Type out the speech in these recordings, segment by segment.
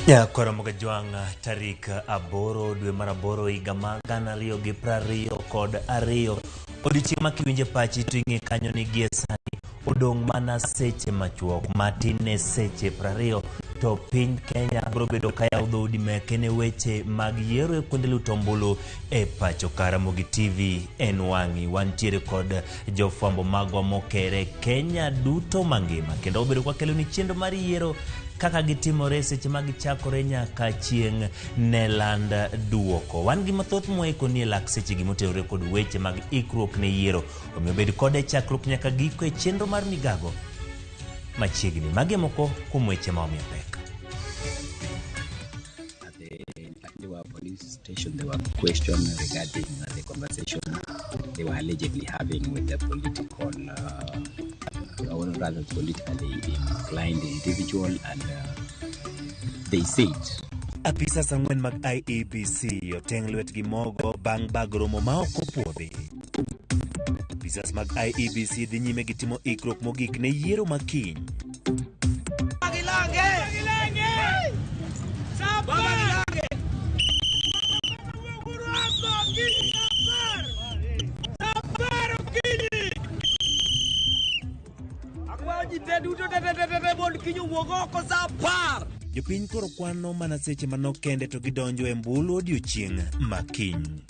Ya Ramogi tarik aboro dwe mar aboro higa mag 2022 odiochieng' ma kiwinje pachi to ing'e kanyo ni gie sani odong' mana seche machuok matin ne seche 20 to piny Kenya biro bedo ka yawo dhoudi meke ne weche mag yiero e kuonde luto ombulu e pacho ka. Ramogi TV en wang'i, wantiere kod jofwambo magwa mokere Kenya duto mangima, kendo obedo kwa kelo ni chenro mar yiero kaka gitimore seche mag chakore nyaka chieng' ne land duoko. Wan gi mathoth moeko ni lak seche gi motenore kod weche mag ikruok ne yiero, omiyo bed kode chakruok nyaka giko e chenro mar Migago machiegni. Magi moko kuom weche ma omiyo pek. There were police station, there were questions regarding the conversation they were allegedly having with the political or rather politically inclined individual, and they said Apisa sang'wen mag IEBC oteng' lwetgi mogo bang' bag romo ma ok opuodhi. Apisas mag IEBC dhi nyime gi timo ikruok mogik ne yiero makiny. Jopiny koro kwano mana seche manok kende to gidonjo e mbulu odiochieng' makiny.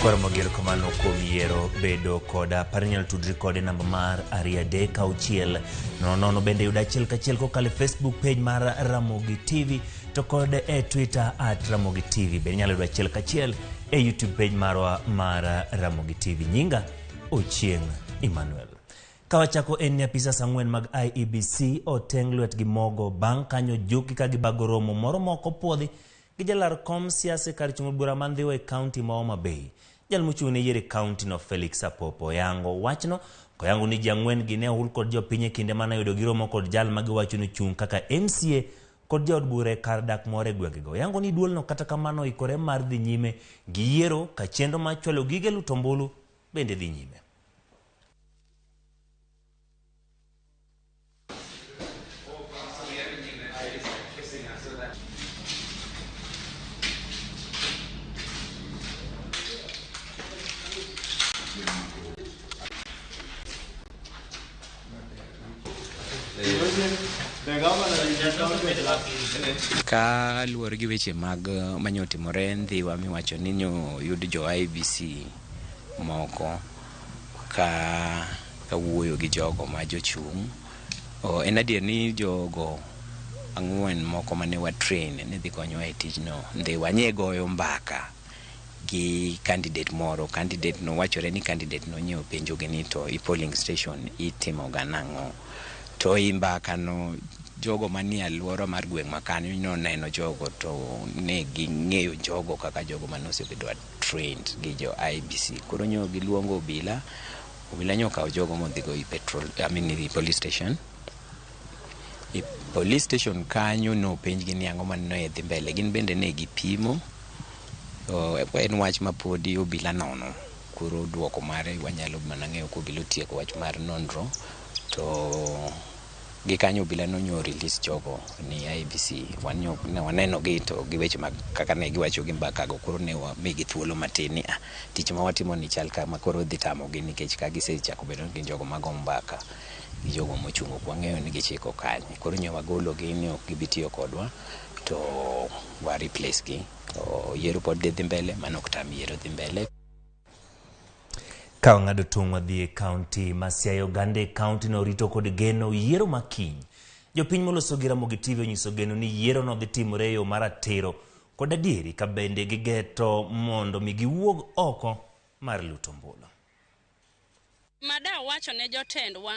Ramogi komano kuom yiero bedo koda parinyal tudri kode namba mar 336 nono bende yuda achiel kachiel kokale Facebook page mar Ramogi TV to kode e Twitter @Ramogi TV. Bende nyalo yuda achiel kachiel e YouTube page marwa mar Ramogi TV. Nyinga Ochieng' Emmanuel. Kawachako en ni apisa sang'wen mag IEBC oteng' lwetgi mogo bang' kanyo juki ka gibago romo moro moko puodhi gi jalar kom siasa kar chung' bura mandhiwa e kaunti ma Homa Bay. Jal mochung' ne yiero kaunti no Felix Apopo yango wachno koyango ni ji ang'wen gi ne ohul kod jopiny e kinde mana yudo giromo kod jal ma giwacho ni chung' kaka MCA kod jaod bura kar dak more gwengego. Yango ni duolno kata kamano ikore mar dhi nyime gi yiero ka chenro ma chwalo gige luto mbulu bende dhi nyime. Ka luwore gi weche mag manyotimore ndhiwa miwacho ni yud jo IBC moko ka wuoyo gi jogo ma jochung'. En adier ni jogo ang'wen moko mane wa train ni dhi konyo e tijno ndhiwa nye goyo mbaka gi candidate moro. Candidate no wachore ni candidate no nye openjo gi ni to i polling station itimo ga nang'o, to i mbaka no jogo manie alwora mar gweng' makanyo noneno jogo to ne ging'eyo jogo kaka jogo manosebedo trained gi jo IBC. Koro nyo giluongo obila nyokawo jogo modhigo i police station. I police station kanyo no penj gi ni ang'o mano e dhi mbele. Gin bende ne gipimo. En wach ma podi obila nono. Koro duoko mare wanyalo mana ng'eyo ko obila otieko wach mar nonro to gikanyo obila nonyo release jogo ni IBC. Waneno gi to gi weche mag kaka ne giwacho gi mbaka go. Koro ne wamigi thuolo matin ni tich ma watimo ni chal kama koro dhi tamogi nikech ka gisechako bedo gi jogo mag mbaka gi jogo mochungo kwa ng'eyo ni gichiko kanye. Koro nyo wagolo gi ni ok gibitiyo kodwa to wa replace gi. Yiero pod dhi mbele, mano ok tam yiero dhi mbele. Ka ng'ado tung' wadhi e kaunti ma Siaya. Oganda kaunti no rito kod geno yiero makiny. Jopiny moloso gi Ramogi TV onyiso geno ni yiero no dhi timore yo mar ratiro kod adieri ka bende gigeto mondo mi giwuog oko mar luto ombulu. Mada wacho ne jotendwa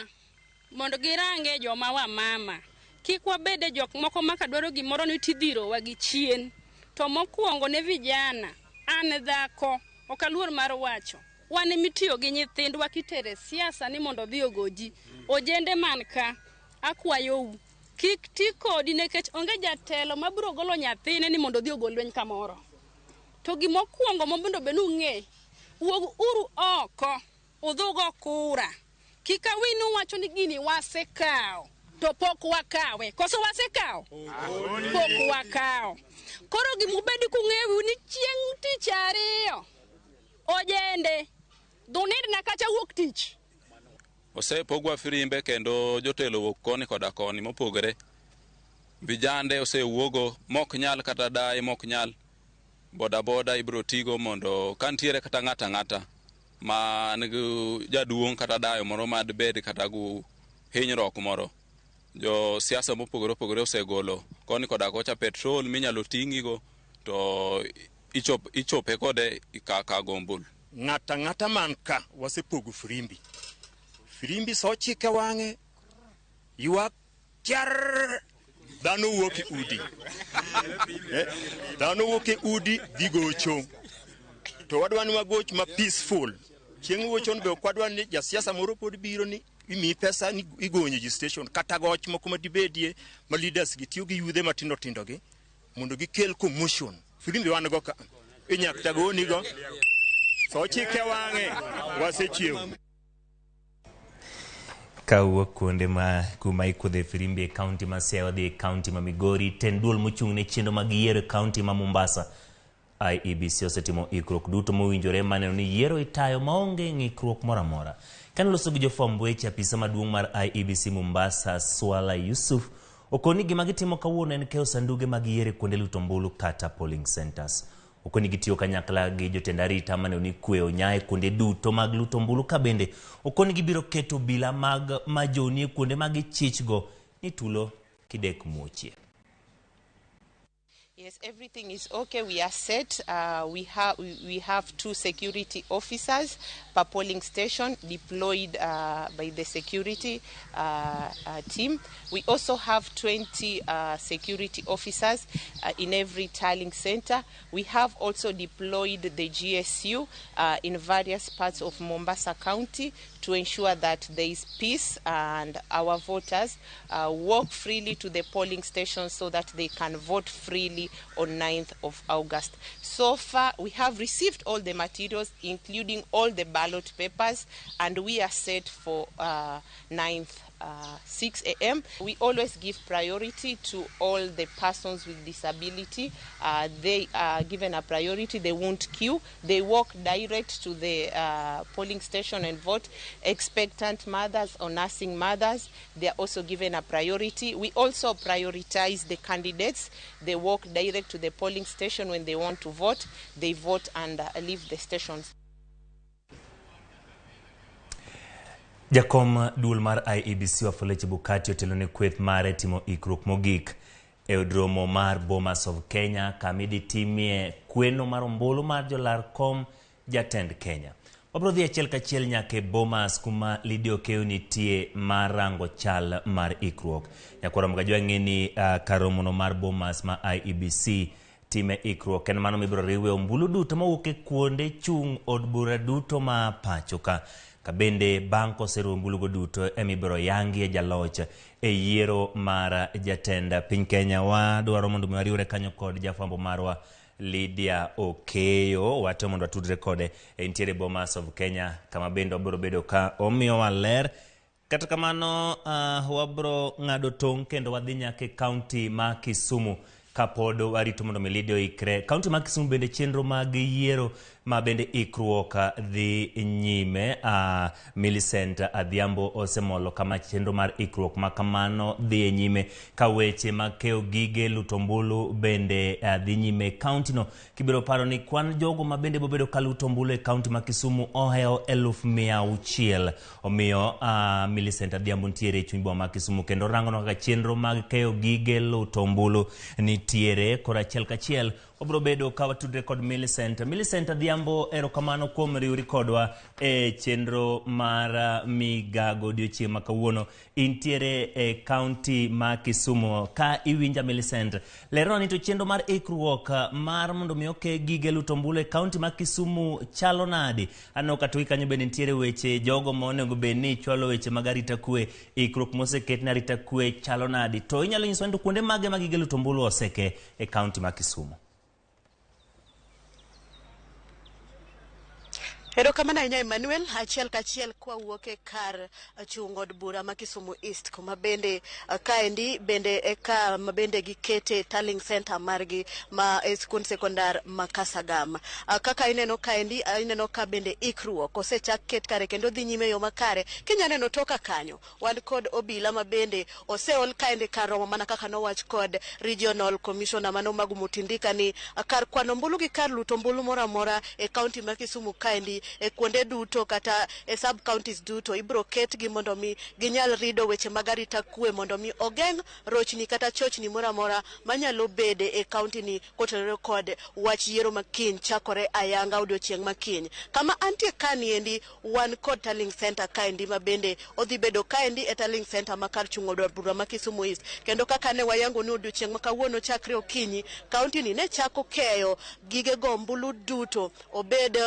mondo girange joma wa mama. Kik wabede jok moko maka dwaro gimoro ni tidhiro wa gi chien. To mokuongo ne vijana, an dhako, okaluor mar wacho. Wane mitiyo gi nyithindwa kitere siasa ni mondo dhi ogoji. Ojende man ka, akwayo kik ti kodi nekech onge jatelo mabiro golo nyathine ni mondo dhi ogol lweny kamoro. To gimokuongo mondo benu ng'e, wuog uru oko, udhugo kura. kika winu wacho ni gini wasekao to pok wakawe koso wasekao pok wakao koro gimubedi kung'ewu ni chieng' tich ariyo ojende dhunind na kacha wuok tich osepogwa firimbe kendo jotelo wuok koni koda koni mopogore vijande osewuogo mok nyal kata dai mok nyal boda ibro tigo mondo kantiere kata ng'ata ma nigi jaduong' kata dayo moro mad bed kata gu hinyruok moro jo siasa mopogore osegolo koni koda kocha petrol minyalo ting'igo to ichope kode ikaka gombul ng'ata man ka wasepogo firimbi so chike wang'e ywak char dhano wuok e udi dhano wuok e udi dhi gocho to wadwa ni wagoch ma peaceful chieng' wuochon be okwadwa ni jasiasa moro pod biro ni imi pesa ni igonyo ji station kata goch moko madibedie ma leaders gi tiyo gi yudhe matindo gi mondo gikel commotion firimbi wan go ka inyakta goni go so chike wang'e wasechiew kawuok kuonde ma kuma ikudhe firimbi e kaunti ma Siaya dhi e kaunti ma Migori tenduol mochung' ne chenro mag yiero e kaunti ma Mombasa IEBC osetimo ikruok duto mowinjore maneno ni yiero itayo maonge ng'ikruok moro amora. Kane loso gi jofwamb weche apisa maduong' mar IEBC Mombasa Swala Yusuf okoni gima gitimo kawuono en keyo sanduge mag yiero kuonde luto ombulu kata polling centers. Okoni gitiyo kanyakla gi jotend arita maneno ni kwe onyae kuonde duto mag luto ombulu ka bende okoni gibiro keto bila mag majoni kuonde mag ichichgo ni tulo kidek muochie. Yes, everything is okay. We are set. We have 2 security officers per polling station deployed by the security team. We also have 20 security officers in every tallying center. We have also deployed the GSU in various parts of Mombasa County to ensure that there is peace and our voters walk freely to the polling stations so that they can vote freely on 9th of August. So far, we have received all the materials, including all the ballot papers, and we are set for 9th 6 a.m. We always give priority to all the persons with disability. They are given a priority. They won't queue. They walk direct to the polling station and vote. Expectant mothers or nursing mothers, they are also given a priority. We also prioritize the candidates. They walk direct to the polling station when they want to vote. They vote and leave the stations. Jakom duol mar IEBC Wafula Chebukati otelo ne kweth mare timo ikruok mogik e odromo mar Bomas of Kenya kamidi timie kweno mar ombulu mar jolar kom jatend Kenya. Wabro dhi achiel kachiel nyake Bomas kuma Lidio Keo nitie marango chal mar ikruok. Nyakora mgajua ngeni karomono mar Bomas ma IEBC time ikruok en mano mibro riwe ombulu duto mawuok kuonde chung od bura duto ma pachoka. Kabende banko seru ombulugo duto emibro yangi e jaloch e yiero mar jatenda piny Kenya. Wadwaro mondo mwariure kanyo kod jafwambo marwa Lydia Okeyo wate mondo atudre kode entiere Bomas of Kenya kama bende wabro bedo ka omiyo waler. Kata kamano wabro ng'ado tong' kendo wadhi nyake kaunti ma Kisumu kapod warito mondo Lydia ikre. Kaunti ma Kisumu bende chenro mag yiero ma bende ikruok dhi nyime. Millicent Adhiambo osemolo kama chenro mar ikruok ma kamano dhi nyime ka weche ma keo gige lutombulu bende dhi nyime kaunti no. Kibiro paro ni kwan jogo ma bende bobedo ka lutombulu e kaunti ma Kisumu oheo 1,600. Omiyo Millicent Adhiambo ntiere chuny boma ma Kisumu kendo rango no kaka chenro mag keo gige lutombulu nitiere kora chiel kachiel. Obro bedo ka watudre kod Millicent Adhiambo erokamano kuom riwri kodwa e chenro mar Migago odiochieng' ma kawuono intiere e kaunti ma Kisumu. Ka iwinja Millicent, lero ni to chenro mar ikruok mar mondo mi oke gige lutombulu e kaunti ma Kisumu chalo nadi? Ano katoki kanyo bende ntiere weche jogo monego bedni chwalo weche mag arita kwe, ikruok moseket na arita kwe chalo nadi? To inyalo nyiso ndo kuonde mage mag gige lutombulu oseke e kaunti ma Kisumu? Erokamano ahinya Emmanuel, achiel kachiel kwa wuoke kar chungo od bura ma Kisumu East kuma bende kaendi bende eka mabende gikete tallying center margi ma skund sekondar ma Kasagam. Kaka ineno kaendi ineno ka bende ikruok osechak ket kare kendo dhi nyime yo makare. Kinya neno toka kanyo wan kod obila ma bende oseol kaendi kar romo mana kaka nowach kod regional commissioner mano Magu Mutindika ni kar kwano mbulu gi kar luto mbulu mora mora e county ma Kisumu kaendi e kuonde duto kata e sub counties duto ibro ket gi mondo mi ginyal rido weche magarita kwe mondo mi ogeng rochni kata chochni mora mora manyalo bede e county ni kotenore kod wach yiero makiny chakore ayanga odiochieng' makiny. Kama antie kaniendi wan kod tallying center kaendi ma bende odhi bedo kaendi e tallying center makar chungo od bura ma Kisumu East. Kendo kaka ne wayango ni odiochieng' makawuono chakre okinyi county ni ne chako keyo gige gombulu duto obed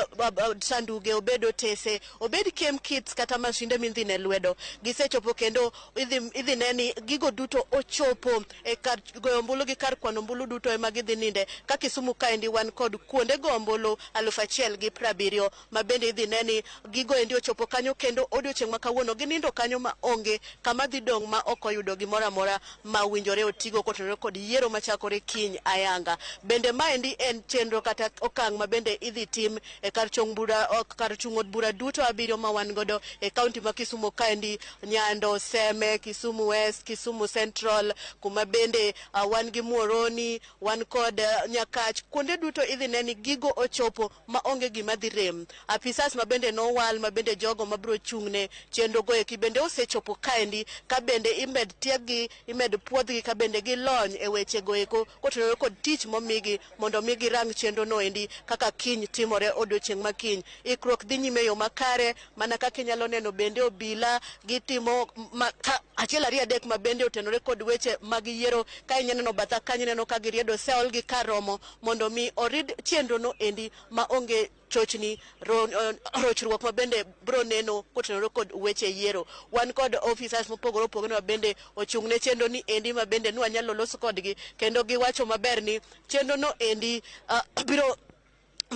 sanduge obedo tese obed kem kits kata mashinde mindhine lwedo gisechopo kendo idhi neni gigo duto ochopo e kar gombulu gi kar kwano mbulu duto ema gidhi ninde ka Kisumu kaendi wan kod kuonde gombulu 1,070 ma bende idhi neni gigo endi ochopo kanyo kendo odiochieng' makawuono ginindo kanyo ma onge kama dhi dong' ma ok oyudo gimoro amora ma winjore otigo kotenore kod yiero machakore kiny ayanga. Bende maendi en chenro kata okang' ma bende idhi tim e kar chung od bura duto 7 ma wan godo e county ma Kisumu kaendi Nyando, Seme, Kisumu West, Kisumu Central, kuma bende wan gi Muoroni, wan kod Nyakach. Kuonde duto idhi neni gigo ochopo ma onge gima dhi rem. Apisas ma bende nowal ma bende jogo mabro chung'ne chenro go eki bende osechopo kaendi ka bende imed tiegi imed puodhgi ka bende gilony e weche go eko kotenore kod tich momigi mondo migi rang chenro no endi kaka kiny timore odiochieng' makiny. Ikruok dhi nyime yo makare mana kaka inyalo neno bende obila gitimo achiel ariyo adek ma bende otenore kod weche mag yiero ka ineno batha kanyo neno ka giriedo seol gi kar romo mondo mi orid chenro no endi ma onge chochni rochruok ma bende bro neno kotenore kod weche yiero. Wan kod officers mopogore opogore ma bende ochung'ne chenro ni endi ma bende nwanyalo loso kodgi kendo giwacho maber ni chenro no endi biro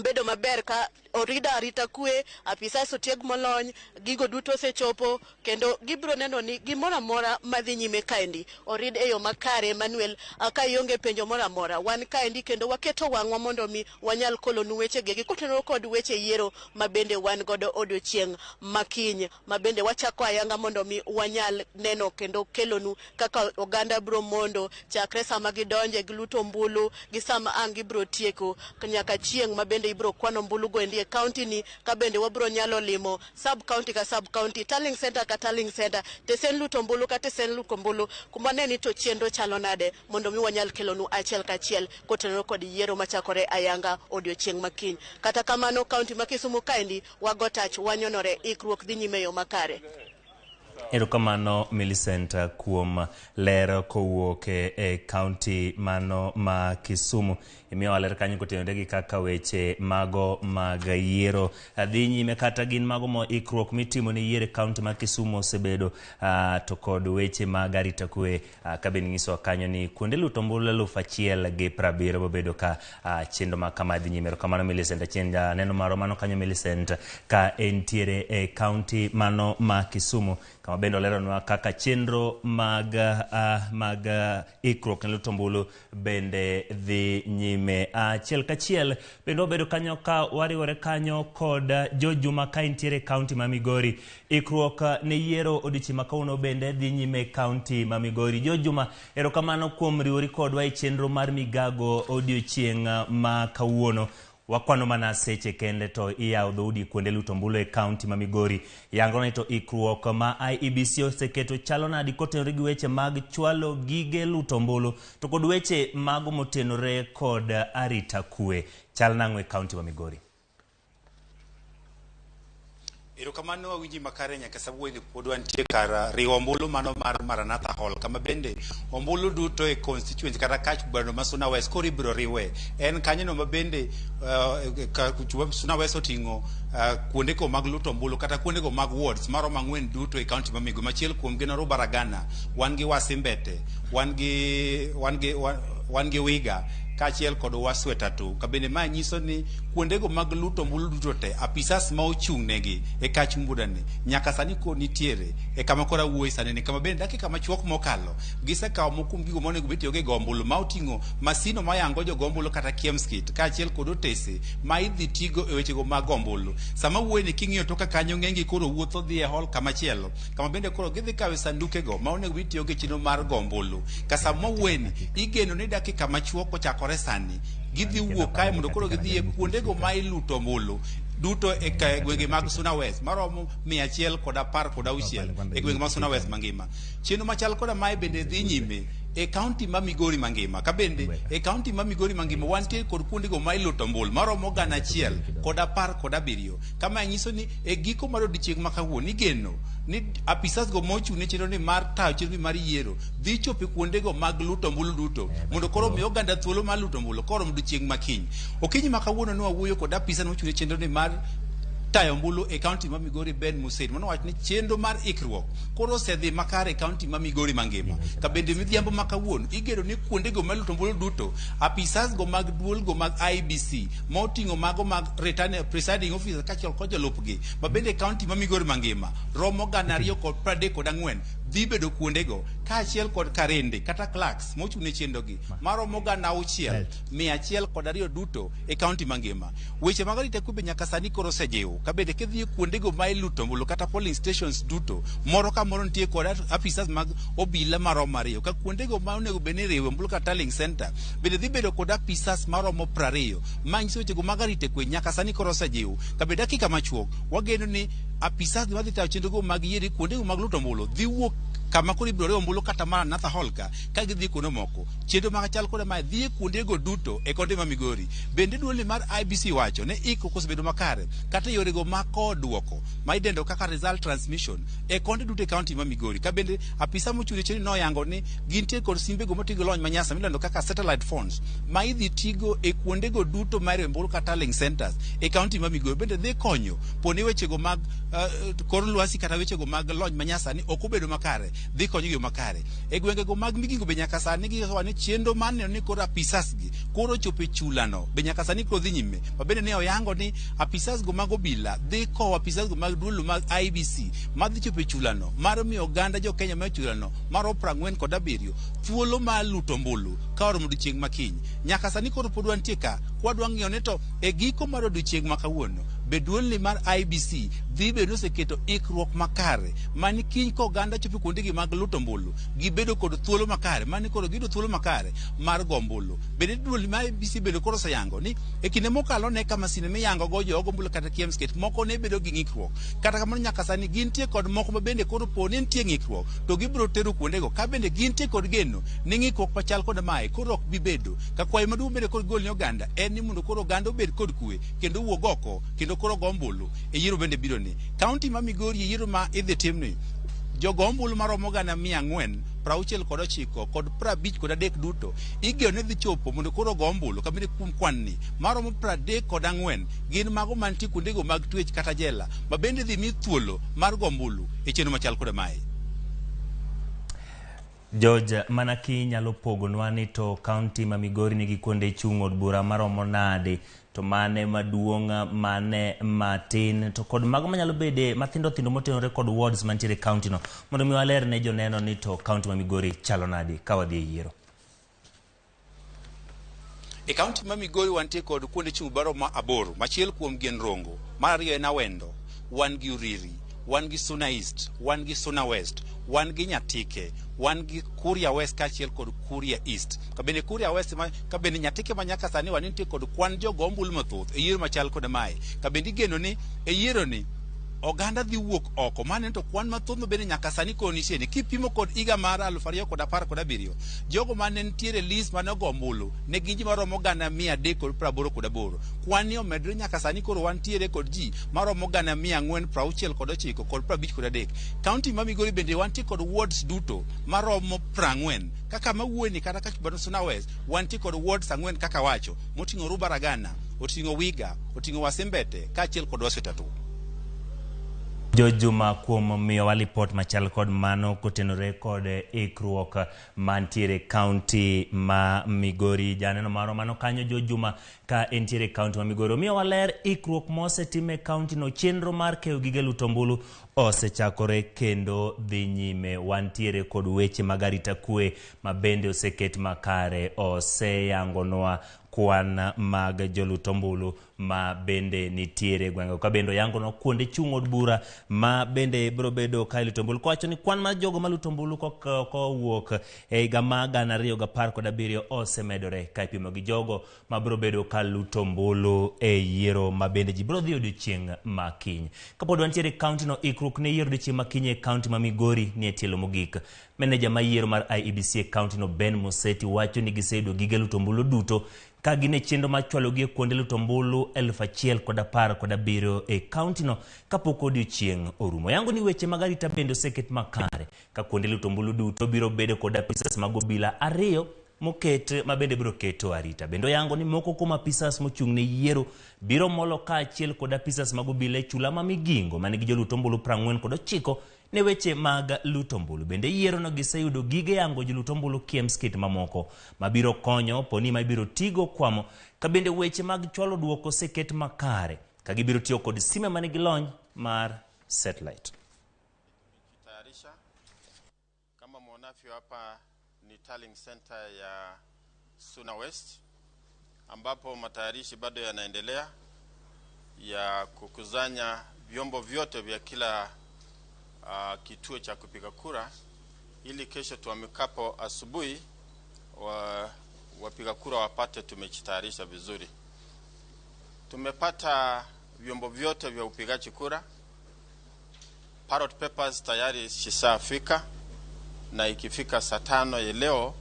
bedo maber ka orida arita kwe apisas otieg molony gigo duto osechopo kendo gibro neno ni gimora mora madhi nyime kaendi orid e yo makare. Emmanuel ka ionge penjo mora mora wan kaendi kendo waketo wang'wa mondo mi wanyal kolonu weche gegi kotenore kod weche yiero ma bende wan godo odiochieng' makiny ma bende wachako ayanga mondo mi wanyal neno kendo kelonu kaka oganda bro mondo chakre sama gidonje giluto mbulu gi sama ang gibro tieko nyaka chieng' ma bende ibro kwano mbulu go endi county ni ka bende wabro nyalo limo sub county ka sub county, tallying center ka tallying center, tesen luto mbulu ka tesen luto mbulu kuma neni to chenro chalo nade mondo mi wanyal kelonu achiel kachiel kotenore kod yiero machakore ayanga odiochieng' makiny. Kata kamano county ma Kisumu kaendi wago tach wanyonore ikruok dhi nyime yo makare. Erokamano Millicent kuom ler kowuok e county mano ma Kisumu. Imiyo waler kanyo kotenore gi kaka weche mago mag yiero dhi nyime kata gin mago mo ikruok mitimo ne yiero county ma Kisumu osebedo to kod weche mag arita kwe ka ben nyiso kanyo ni kuonde luto mbulu 1,070 bobedo ka chenro ma kama dhi nyime. Erokamano Millicent chenja neno maro mano kanyo Millicent ka entiere e county mano ma Kisumu kama bendo leronwa kaka chenro mag ikruok ne luto mbulu bende dhi nyime. Achiel kachiel bende obedo kanyo ka wariwore kanyo kod jojuma ka entiere county ma Migori. Ikruok ne yiero odiochieng' makawuono bende dhi nyime county ma Migori. Jojuma erokamano kuom riwori kodwa e chenro mar Migago odiochieng' ma kawuono. Wakwano mana seche kende to iyawo dhoudi kuonde luto mbulu e county ma Migori. Yango ni to ikruok ma IEBC oseketo chalo nadi kotenore gi weche mag chwalo gige luto mbulu to kod weche mago motenore kod arita kwe. Chal nang'o e county ma Migori? Erokamano awinji makare nyaka sabuoyi pod wantie kar riwo ombulu mano mar Maranatha Hall kama bende ombulu duto e constituency kata kach bando ma Suna West koro ibiro riwe. En kanyono ma bende Suna West oting'o kuonde ko mag luto ombulu kata kuonde ko mag wards maromo 4 duto e county ma Migori. Machiel kuom gin Rubaragana, wan gi Wasimbete, wan gi Wiga, kaachiel kod Waswetatu. Kabende ma nyiso ni kuondego mag luto ombulu duto te apisas ma ochung' negi e kach mbudani nyaka sani ko nitiere e kama kora wuoyi sani ni kama bende dakika machuok mokalo gisekawo mokum gigo monego betiyo ge gombulu ma oting'o masino mayango jo gombulu kata kiemskit kaachiel kod otese ma idhi tigo e wechego mag gombulu. Sama wuoyi ni king'iyo toka kanyo ng'engi koro wuotho dhi e hall kamachielo kama bende koro gidhi kawe sandukego ma onego bitiyo ge chenro mar gombulu. Kasama wuoyi ni igeno ni dakika machuok ochakore sani gidhi wuok kae mondo koro gidhi e kuondego ma iluto ombulu duto e gwenge mag Suna West maromo 116 e gwenge mag Suna West mangima. Chenro machal koda mae bende dhi nyime e kaunti ma Migori mangima. Kabende e kaunti ma Migori mangima wantie kod kuondego ma iluto ombulu maromo 117. Kama nyiso ni e giko mar odiochieng' ma kawuono igeno ni apisas go mochung' ne chenro ni mar tayo chenro mar yiero dhi chopo kuondego mag luto ombulu duto mondo koro mi oganda thuolo mar luto ombulu koro odiochieng' makiny. Okinyi ma kawuono ne wawuoyo kod apisa mochung' ne chenro ni mar tayo ombulu e kaunti ma Migori Ben Musaid mano wach ni chenro mar ikruok koro osedhi makare e kaunti ma Migori mangima. Kabende midhiambo ma kawuono igeno ni kuondego ma luto ombulu duto apisas go mag duol go mag IBC ma oting'o mago mag returning presiding officer kaachiel kod jolupgi ma bende kaunti ma Migori mangima romo 234 dhi bedo kuondego kaachiel kod karende kata clerks mochung' ne chenrogi maromo 6,102 duto e kaunti mangima. Weche mag arita kwe nyaka sani koro osejiw kabende kidhi kuondego ma iluto ombulu kata polling stations duto moro ka moro nitie kod apisas mag obila maromo 2 ka kuondego ma onego bed ni riwe ombulu kata tallying center bende dhi bedo kod apisas maromo 20 ma nyiso wechego mag arita kwe nyaka sani koro osejiw kabende dakika machuok wageno ni apisas ma dhi tayo chenrogo mag yiero kuondego mag luto ombulu dhi wuok kama kuri biro ombulu kata mana Natha Holka ka gidhi kuno moko chenro mag chal koda ma dhi kuondego duto e konde ma Migori. Bende duol mar IBC wacho ne iko kosebedo makare kata yorego makoduoko ma idendo kaka result transmission e konde duto e kaunti ma Migori. Ka bende apisa mochung' cheni noyango ni gintie kod simbego motigo lony manyasa milando kaka satellite phones ma idhi tigo e kuondego duto mar ombulu kata tallying centers e kaunti ma Migori. Bende dhi konyo poni wechego mag kor lwasi kata wechego mag lony manyasa ni ok obedo makare dhi konyo gi makare e gwengego mag Migingo be nyaka sani giwacho ni chenro mane ni koro apisas gi koro chopo e chulano be nyaka sani koro dhi nyime. Ma bende ne oyango ni apisas go mag obila dhi kowo apisas go mag duolo mag IBC ma dhi chopo e chulano mar miyo oganda jo Kenya ma chulano maro 47 thuolo mar luto ombulu ka oromo odiochieng' makiny. Nyaka sani koro pod wantie ka kwadwa ng'iyo ni to e giko mar odiochieng' ma kawuono be duolni mar IBC dhi bedo oseketo ikruok makare mani kiny ko oganda chopo kuondegi mag luto ombulu gibedo kod thuolo makare mani koro gido thuolo makare mar gombulu. Bende duolni mar IBC bedo koro oseyango ni e kinde mokalo ne kama sine miyango go jo gombulu kata kiemsket moko ne bedo gi ng'ikruok kata kamano nyaka sani gintie kod moko ma bende koro poni nitie ng'ikruok to gibiro tero kuondego ka bende gintie kod geno ni ng'ikruok machal kod mae koro ok bi bedo. Ka kwayo maduong' bende kod gol ni oganda en ni mondo koro oganda obed kod kwe kendo wuog oko kendo koro gombulu e yiero bende biro ni kaunti ma Migori e yiero ma idhi timni jogombulu maromo 469 kod 53 duto igeno ne dhi chopo mondo koro gombulu kabinde kum kwanni maromo 34 gin mago mantie kuondego mag twech kata jela ma bende dhi mi thuolo mar gombulu e chenro machal koda mae. George, manaki nyalo pogonwa ni to kaunti ma Migori nigi kuonde chung' od bura maromo nade to mane maduong' mane matin to kod mago manyalo bede mathindo thindo motenore kod wards mantiere kaunti no mondo mi waler ne joneno ni to kaunti ma Migori chalo nade ka wadhi e yiero. E kaunti ma Migori wantie kod kuonde chung' baro ma aboro machiel kuom gin Rongo, mar ariyo en Awendo, wan gi Uriri, wan gi Suna East, wan gi Suna West, wan gi Nyatike, wan gi Kuria West kaachiel kod Kuria East. Kabende Kuria West kabende Nyatike ma nyaka sani wantie kod kwan jogo ombulu mathoth e yiero machal kod mae. Kabende igeno ni e yiero ni oganda dhi wuok oko mane to kwan mathoth bende nyaka sani konisiye ni kipimo kod higa mar 2017 jogo mane nitiere list mane ogo ombulu ne gin ji maromo 388 kwan ni omedre nyaka sani koro wantiere kod ji maromo 469 kod 53. Kaunti ma Migori bende wantie kod wards duto maromo 40 kaka mawuoni kata kaka bado Suna West wantie kod wards 4 kaka wacho moting'o Rubaragana, oting'o Wiga, oting'o Wasimbete kaachiel kod Waswetatu. Jojuma kuom miyo wa report machal kod mano kotenore kod ikruok mantiere county ma Migori. Janeno maro mano kanyo Jojuma ka entiere county ma Migori. Miyo waler ikruok mosetime county no, chenro mar keyo gige lutombulu osechakore kendo dhi nyime. Wantiere kod weche mag arita kwe mabende oseket makare. Oseyangonwa kwan mag jolutombulu ma bende nitiere gwengo ka bendo yango no kuonde chung od bura ma bende biro bedo ka lutombulu kwacho ni kwan mar jogo ma lutombulu ko wuok e higa ma 2017 osemedore ka ipimo gi jogo ma biro bedo ka lutombulu e yiero ma bende ji biro dhi odiochieng' makiny. Kapod wantiere county no, ikruok ne yiero odiochieng' makiny e county ma Migori ni e tielo mogik. Meneja ma yiero mar IEBC e county no Ben Museti wacho ni giseyudo gige lutombulu duto ka gine chenro ma chwalo gi kuonde lutombulu 1017 e county no kapok odiochieng' orumo. Yango ni weche mag arita bende oseket makare ka kuonde lutombulu duto biro bedo kod apisas mag obila 2 moket ma bende biro keto arita. Bendo yango ni moko kuom apisas mochung' ne yiero biro molo ka achiel kod apisas mag obila e chula ma Migingo manigi jolutombulu 49 ne weche mag lutombulu. Bende yiero no giseyudo gige yango jolutombulu kiemskit mamoko mabiro konyo poni ma biro tigo kwamo ka bende weche mag chwalo duoko seket makare ka gibiro tiyo kod sime manigi lony mar satellite. Tayarisha kama mwonavyo hapa ni tallying center ya Suna West ambapo matayarishi bado yanaendelea ya kukusanya vyombo vyote vya kila kituo cha kupiga kura ili kesho tuamkapo asubuhi wapiga kura wapate tumejitayarisha vizuri. Tumepata vyombo vyote vya upigaji kura. Ballot papers tayari zishafika na ikifika saa 5 leo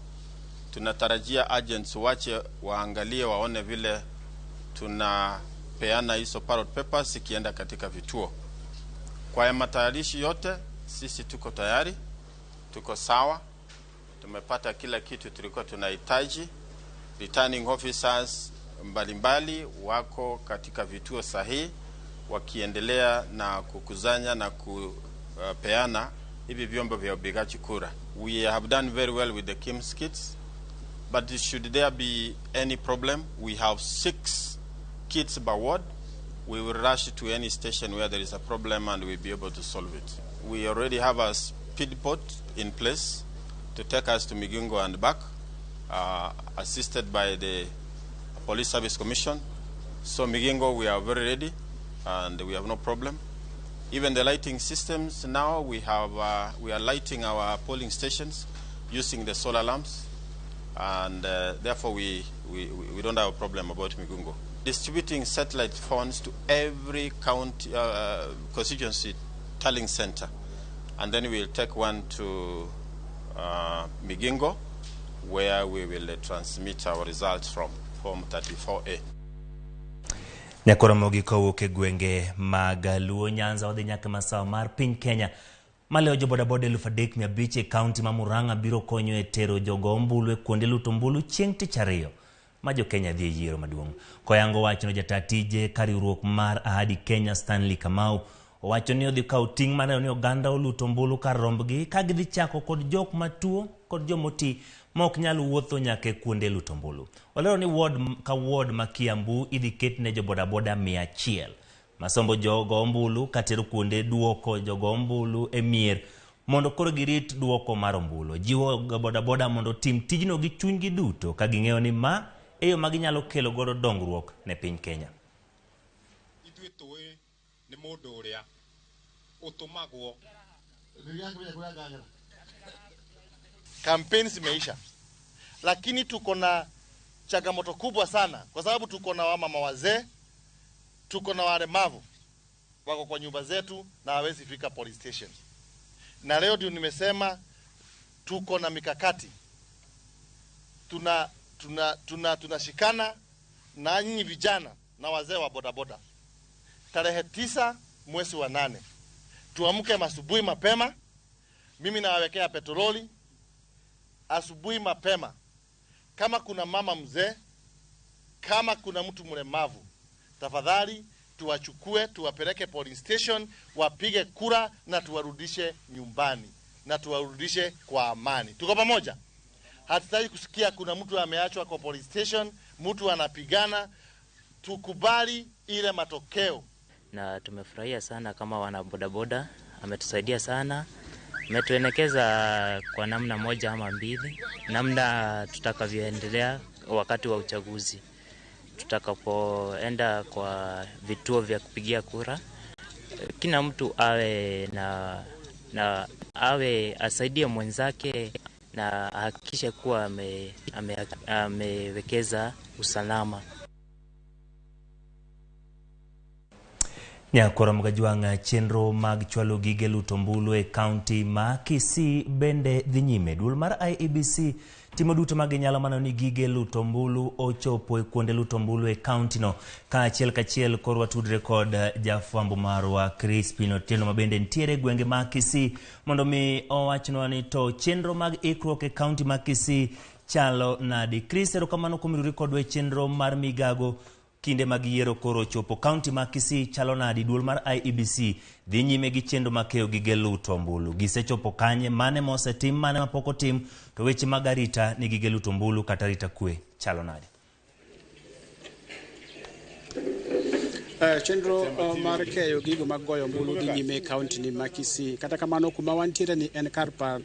tunatarajia agents wache waangalie waone vile tunapeana hizo ballot papers ikienda katika vituo. Kwa matayarishi yote sisi tuko tayari, tuko sawa. Tumepata kila kitu tulikuwa tunahitaji. Returning officers mbalimbali wako katika vituo sahihi wakiendelea na kukusanya na kupeana hivi vyombo vya upigaji kura. We have done very well with the KIMS kits, but should there be any problem, we have 6 kits per ward. We will rush to any station where there is a problem and we'll be able to solve it. We already have a speed boat in place to take us to Migago and back, assisted by the Police Service Commission. So Migago, we are very ready and we have no problem. Even the lighting systems now, we are lighting our polling stations using the solar lamps, and therefore we don't have a problem about Migago. Distributing satellite phones to every county constituency tallying center, and then we'll take one to Migago, where we will transmit our results from Form 34A. Ramogi kowuok e gwenge mag Luo Nyanza odhi nyaka masawa mar piny Kenya. Maleo jo bodaboda 3,500 e county ma Murang'a biro konyo e tero jogo ombulu e kuonde lutombulu chieng' tich ariyo ma jo Kenya dhi yiero maduong'. Koyango wachno jatatije kariwruok mar Ahadi Kenya Stanley Kamau owacho ni odhi kawo ting' mane ni oganda olutombulu kar rombgi ka gidhi chako kod jok matuo kod jomoti mok nyal wuotho nyaka kuonde lutombulu. Olero ni ward ka ward ma Kiambu idhi ketne jo bodaboda 100 masombo jogo ombulu katero kuonde duoko jogo ombulu e mier mondo koro girit duoko mar ombulu. Jiwo bodaboda mondo tim tijno gi chunygi duto ka ging'eyo ni ma eyo ma ginyalo kelo godo dongruok ne piny Kenya. Ithuĩ tũĩ nĩ mũndũ ũrĩa ũtũmagwo. Kampeni zimeisha, lakini tuko na changamoto kubwa sana kwa sababu tuko na wamama wazee, tuko na walemavu wako kwa nyumba zetu na hawezi fika police station. Na leo ndio nimesema tuko na mikakati, tunashikana na nyinyi vijana na wazee wa bodaboda. Tarehe 9 mwezi wa 8 tuamke asubuhi mapema. Mimi nawawekea petroli asubuhi mapema. Kama kuna mama mzee, kama kuna mtu mlemavu, tafadhali tuwachukue, tuwapeleke polling station, wapige kura na tuwarudishe nyumbani na tuwarudishe kwa amani. Tuko pamoja? Hatutaki kusikia kuna mtu ameachwa kwa police station, mtu anapigana. Tukubali ile matokeo. Na tumefurahia sana kama wana bodaboda, ametusaidia sana, ametuelekeza kwa namna moja ama mbili, namna tutakavyoendelea wakati wa uchaguzi. Tutakapoenda kwa vituo vya kupigia kura, kila mtu awe asaidie mwenzake na hakikishe kuwa amewekeza usalama. Nyakoro mgajwang' chenro mag chwalo gige lutombulu e kaunti ma Kisii bende dhi nyime. Duol mar IEBC timo duto mag nyalo mano ni gige lutombulu ochopo e kuonde lutombulu e kaunti no. Kachiel koro watudre kod jafwambo marwa Crispin Otieno mabende ntiere gwenge ma Kisii mondo mi owachnwa ni to chenro mag ikruok e kaunti ma Kisii chalo nadi. Chris, erokamano kuom riwori kodwa e chenro mar Migago. Kinde mag yiero koro chopo, kaunti ma Kisii chalo nadi? Duol mar IEBC dhi nyime gi chenro makeo gige lutombulu. Gisechopo kanye? Mane mosetim, mane mapok otim? To weche mag arita ni gige lutombulu kata arita kwe chalo nadi? Chenro mar keyo gigo mag goyo ombulu dhi nyime kaunti ni ma Kisii. Kata kamano kuma wantiere ni en kar par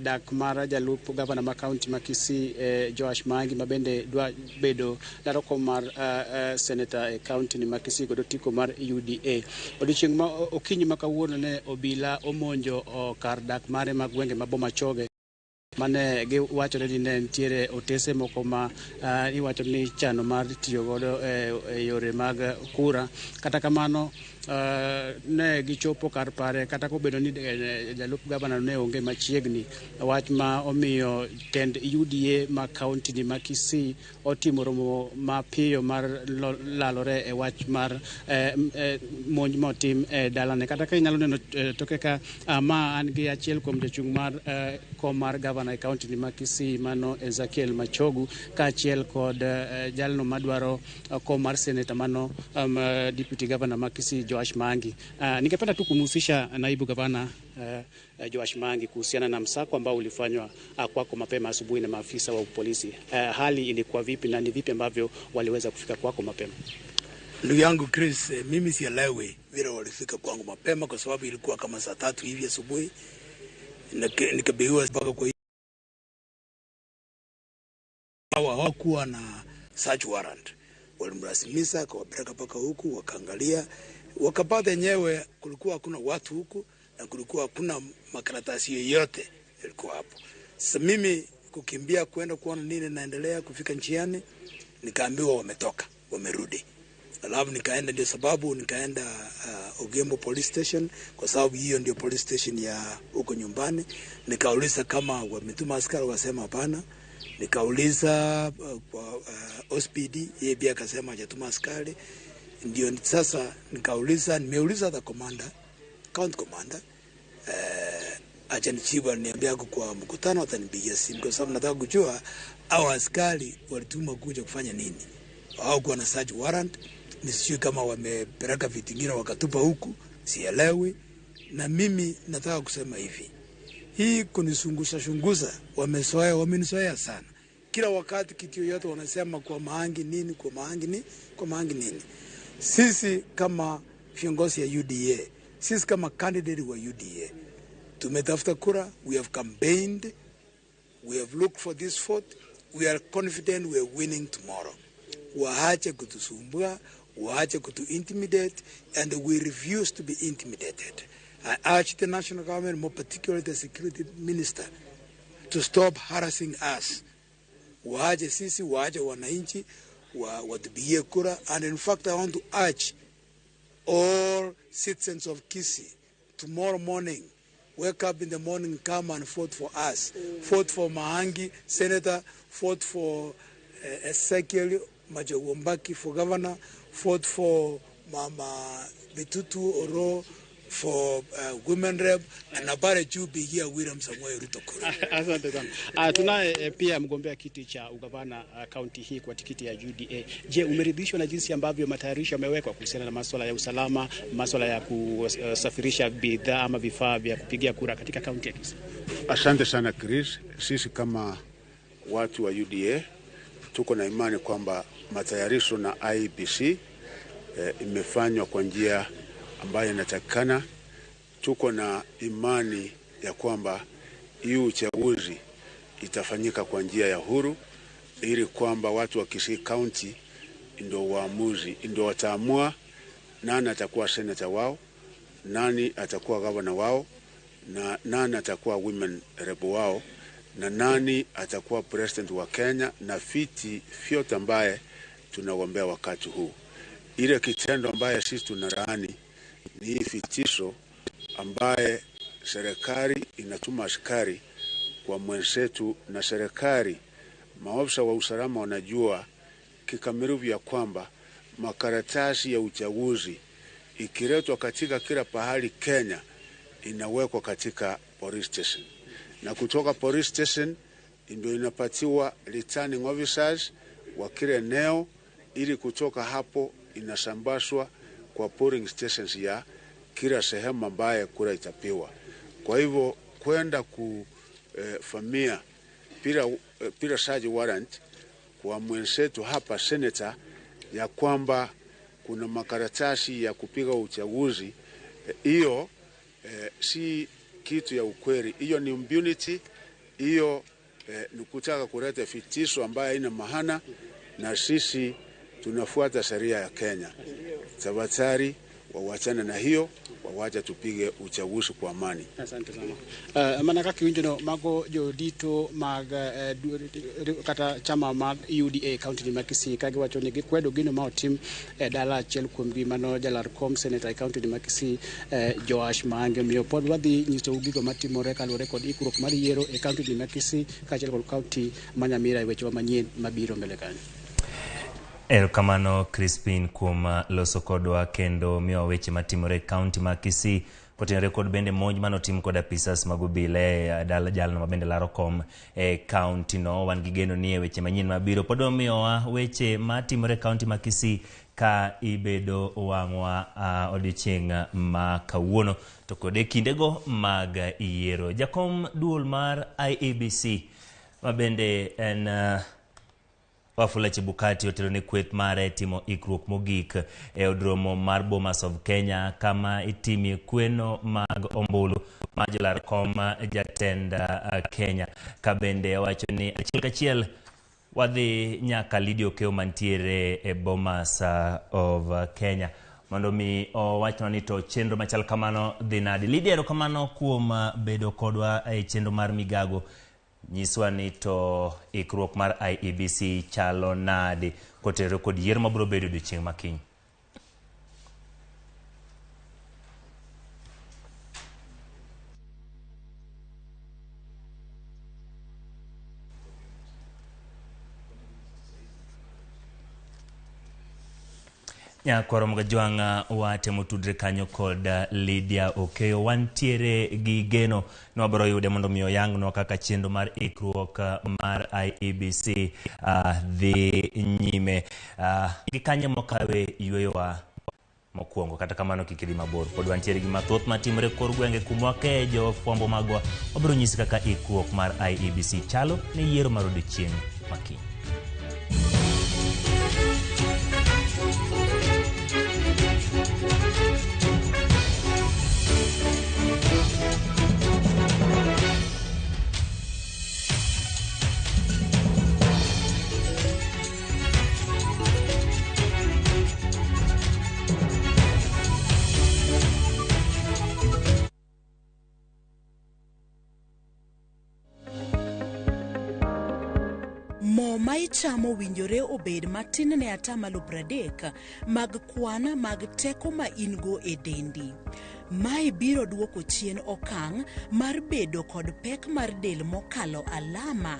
dak mar jalup gavana ma kaunti ma Kisii Joash Mangi mabende dwa bedo daroko mar senator e kaunti ni ma Kisii kod otiko mar UDA. Odiochieng' ma okinyi ma kawuono ne obila omonjo kar dak mare mag gwenge ma Boma Choge mane giwachore ni ne ntiere otese moko ma iwacho ni chano mar tiyo godo e yore mag kura. Kata kamano ne gichopo kar pare, kata kobedo ni jalup gavana ne onge machiegni, wach ma omiyo tend UDA ma kaunti ni ma Kisii otimo romo mapiyo mar lalore e wach mar monj motim e dalane. Kata ka inyalo neno toke ka ma an gi achiel kuom jachung' mar kom mar gavana e kaunti ni ma Kisii, mano Ezekiel Machogu, ka achiel kod jalno madwaro kom mar senator mano deputy governor ma Kisii Joash Mangi. Ningependa tu kumhusisha naibu gavana Joash Mangi kuhusiana na msako ambao ulifanywa kwako mapema asubuhi na maafisa wa polisi. Hali ilikuwa vipi na ni vipi ambavyo waliweza kufika kwako mapema? Ndugu yangu Chris, mimi sielewi vile walifika kwangu mapema kwa sababu ilikuwa kama saa 3 hivi asubuhi. Nikabihiwa mpaka kwa hawakuwa na search warrant. Walimrasimisha kawapeleka paka huku, wakaangalia, wakapata yenyewe kulikuwa hakuna watu huku na kulikuwa hakuna makaratasi yoyote yalikuwa hapo. Sasa mimi kukimbia kwenda kuona nini naendelea, kufika njiani nikaambiwa wametoka, wamerudi. Alafu nikaenda, ndio sababu nikaenda Ogembo police station kwa sababu hiyo ndio police station ya huko nyumbani. Nikauliza kama wametuma askari, wakasema hapana. Nikauliza kwa OSPD, yeye pia akasema hajatuma askari. Ndio sasa nikauliza, nimeuliza hata commander, county commander, achanichiba niambia kwa mkutano atanipigia simu kwa sababu nataka kujua hao askari walituma kuja kufanya nini. Hao kwa na search warrant, nisijui kama wamepeleka vitu vingine wakatupa huku, sielewi. Na mimi nataka kusema hivi, hii kunishungusha wamenizoea sana. Kila wakati kitu yote wanasema kwa maangi nini, kwa maangi nini. Sisi kama viongozi ya UDA, sisi kama candidate wa UDA, tumetafuta kura, we have campaigned, we have looked for this vote, we are confident we are winning tomorrow. Waache kutusumbua, waache kutu-intimidate, and we refuse to be intimidated. I urge the national government, more particularly the security minister, to stop harassing us. Waache sisi, waache wananchi, watupigie kura. And in fact, I want to urge all citizens of Kisii, tomorrow morning, wake up in the morning, come and vote for us. Vote for Mahangi, Senator, vote for Ezekiel Majogombaki for governor, vote for Mama Betutu Oro for women rep na bare juu bigia William Samoei Ruto kura. Asante sana. Tunaye pia mgombea kiti cha ugavana kaunti hii kwa tikiti ya UDA. Je, umeridhishwa na jinsi ambavyo matayarisho yamewekwa kuhusiana na masuala ya usalama, masuala ya kusafirisha bidhaa ama vifaa vya kupigia kura katika kaunti ya Kisii? Asante sana Chris. Sisi kama watu wa UDA tuko na imani kwamba matayarisho na IEBC imefanywa kwa njia ambayo inatakikana. Tuko na imani ya kwamba hii uchaguzi itafanyika kwa njia ya huru, ili kwamba watu wa Kisii County ndio waamuzi, ndio wataamua nani atakuwa senator wao, nani atakuwa governor wao, na nani atakuwa women rep wao, na nani atakuwa president wa Kenya, na viti vyote ambaye tunagombea wakati huu. Ile kitendo ambaye sisi tunalaani ni hii vitisho ambaye serikali inatuma askari kwa mwenzetu, na serikali maafisa wa usalama wanajua kikamilifu ya kwamba makaratasi ya uchaguzi ikiletwa katika kila pahali Kenya inawekwa katika police station, na kutoka police station ndio inapatiwa returning officers wa kila eneo, ili kutoka hapo inasambazwa kwa polling stations ya kila sehemu ambaye kura itapiwa. Kwa hivyo kwenda kufamia bila search warrant kwa mwenzetu hapa senator ya kwamba kuna makaratasi ya kupiga uchaguzi, hiyo si kitu ya ukweli. Hiyo ni impunity, hiyo ni kutaka kuleta vitisho ambaye haina maana, na sisi tunafuata sheria ya Kenya. Tafadhali wawachane na hiyo, wawacha tupige uchaguzi kwa amani. Asante sana. Manaka kiwinjono mago jodito mag kata chama mag UDA county ma Kisii kage wacho ni gikwedo gino ma otim dala achiel kuom gi mano jalar kom senator county ma Kisii Joash Mange miyo pod wadhi nyiso gigo matimore kaluwore kod ikruok mar yiero e county ma Kisii kaachiel kod county ma Nyamira e weche manyien mabiro mbele kanyo. Kamano Crispin kuom loso kodwa kendo miyo weche matimore kaunti ma Kisii kotenore kod bende monj manotim kod apisas mag obila dala jalno mabende laro kom kaunti no. Wan gi geno ni weche manyien mabiro pod miyowa weche matimore kaunti ma Kisii ka ibedo wang'wa odiochieng' ma kawuono to kod kindego mag yiero. Jakom duol mar IEBC mabende en Wafula Chebukati otelo ne kweth mare timo ikruok mogik odromo mar Bomas of Kenya kama itimie kweno mag ombulu majolar kom jatend Kenya. Kabende wacho ni achiel kachiel wadhi nyaka Lidio Keo mantiere e Bomas of Kenya mondo mi wachno ni to chenro machal kamano dhi nadi. Lidio kamano kuom bedo kodwa e chenro mar Migago. Nyiswa ni to ikruok mar IEBC chalo nadi kotenore kod yiero mabiro bedo odiochieng' makiny. Nyakoro mga jwanga watemo tudre kanyo kod Lydia Okeyo. Wantiere gi geno nwabro yude mondo miyo yang no kaka chenro mar ikruok mar IEBC dhi nyime. Gikanye mokawe yweyowa mokwongo kata kamano kikidhi mabor. Pod wantiere gi mathoth matimre kor gwenge kumwake jo fwambo magwa wabiro nyisi kaka ikruok mar IEBC chalo ne yiero mar odiochieng' makiny. Mo ma ichamo winjore obed matin ne atamalo 30 mag kwana mag teko ma ingo e dendi. Mae biro duoko chien okang' mar bedo kod pek mar del mokalo alama.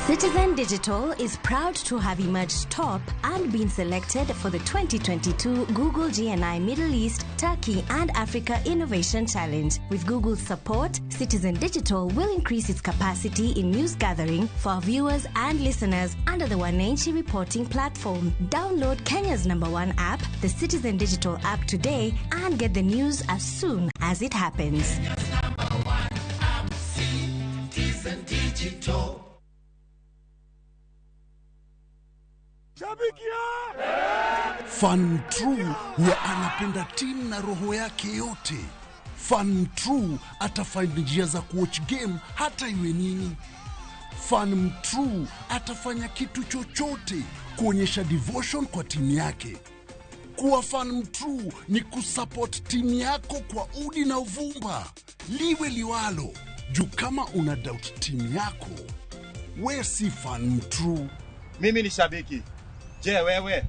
Citizen Digital is proud to have emerged top and been selected for the 2022 Google GNI Middle East, Turkey and Africa Innovation Challenge. With Google's support, Citizen Digital will increase its capacity in news gathering for viewers and listeners under the Wananchi reporting platform. Download Kenya's #1 app, the Citizen Digital app today, and get the news as soon as it happens. Citizen Digital. Fan True huwa anapenda timu na roho yake yote. Fan True atafind njia za kuwatch game hata iwe nini. Fan True atafanya kitu chochote kuonyesha devotion kwa timu yake. Kuwa Fan True ni kusupport timu yako kwa udi na uvumba. Liwe liwalo, juu kama una doubt timu yako, we si Fan True. Mimi ni shabiki. Je, wewe?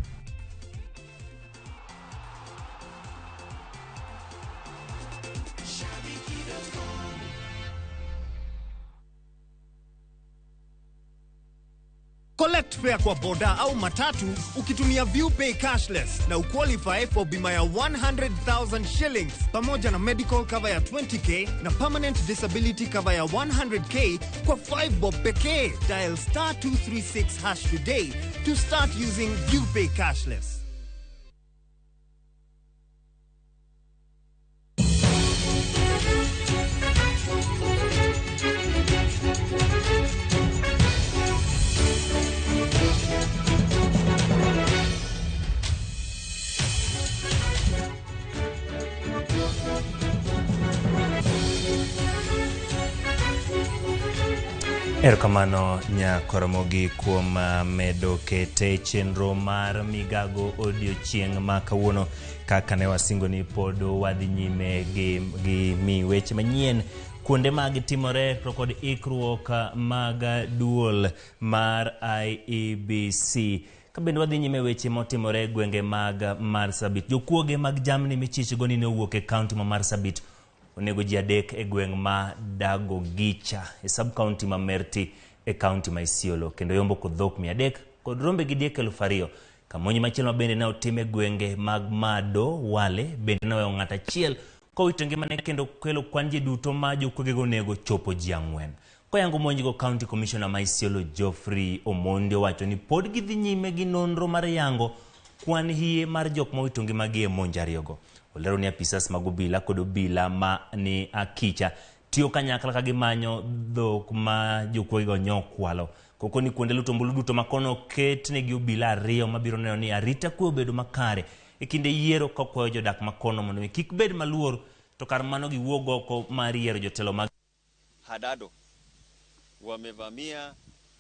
Collect fare kwa boda au matatu ukitumia ViewPay cashless na uqualify for bima ya 100,000 shillings pamoja na medical cover ya 20k na permanent disability cover ya 100k kwa 5 bob pekee. Dial *236# today to start using ViewPay cashless. Erokamano Ramogi kuom medo kete chenro mar Migago odiochieng' ma kawuono, kaka ne wasingo ni pod wadhi nyime gi weche manyien kuonde mag timore to kod ikruok mag duol mar IEBC. Kabende wadhi nyime weche motimore gwenge mag Marsabit. Jokuoge mag jamni michichgo ni ne owuok e kaunti ma Marsabit onego ji 3 e gweng' ma Dagogicha e sub-county ma Merti e county ma Isiolo, kendo yombo kod dhok 300 kod rombe gi diek 2,000. Kamonyi machielo bende ne otime gwenge mag Mado Wale bende ne oweyo ng'at achiel kowito ngimane kendo kelo kwan ji duto ma jokuogego onego chopo ji 4. Koyango monjgo, County Commissioner ma Isiolo Geoffrey Omondi owacho ni pod gidhi nyime gi nonro mar yango kwan hie mar jok mowito ngimagi e monj ariyogo. Olero ni apisas mag obila kod obila ma ni Akicha tiyo kanyakla ka gimanyo dhok ma jokuogego nyokwalo. Koko ni kuonde luto mbulu duto makono ketnegi obila 2 mabiro neno ni arita kwe obedo makare e kinde yiero, kokwayo jodak makono mondo kik bed maluor to kar mano giwuog oko mar yiero jotelo mag Hadado wamevamia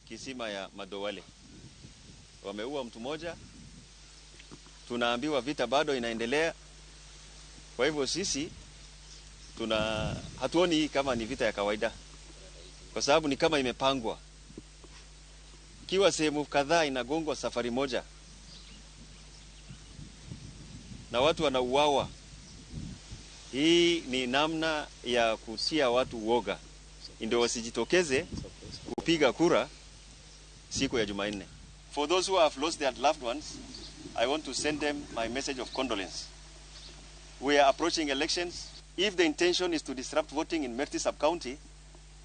kisima ya Madowale, wameua mtu mmoja. Tunaambiwa vita bado inaendelea. Kwa hivyo sisi hatuoni kama ni vita ya kawaida, kwa sababu ni kama imepangwa. Kiwa sehemu kadhaa inagongwa safari moja na watu wanauawa, hii ni namna ya kusia watu uoga ndio wasijitokeze kupiga kura siku ya Jumanne. For those who have lost their loved ones, I want to send them my message of condolence. We are approaching elections. If the intention is to disrupt voting in Merti sub-county,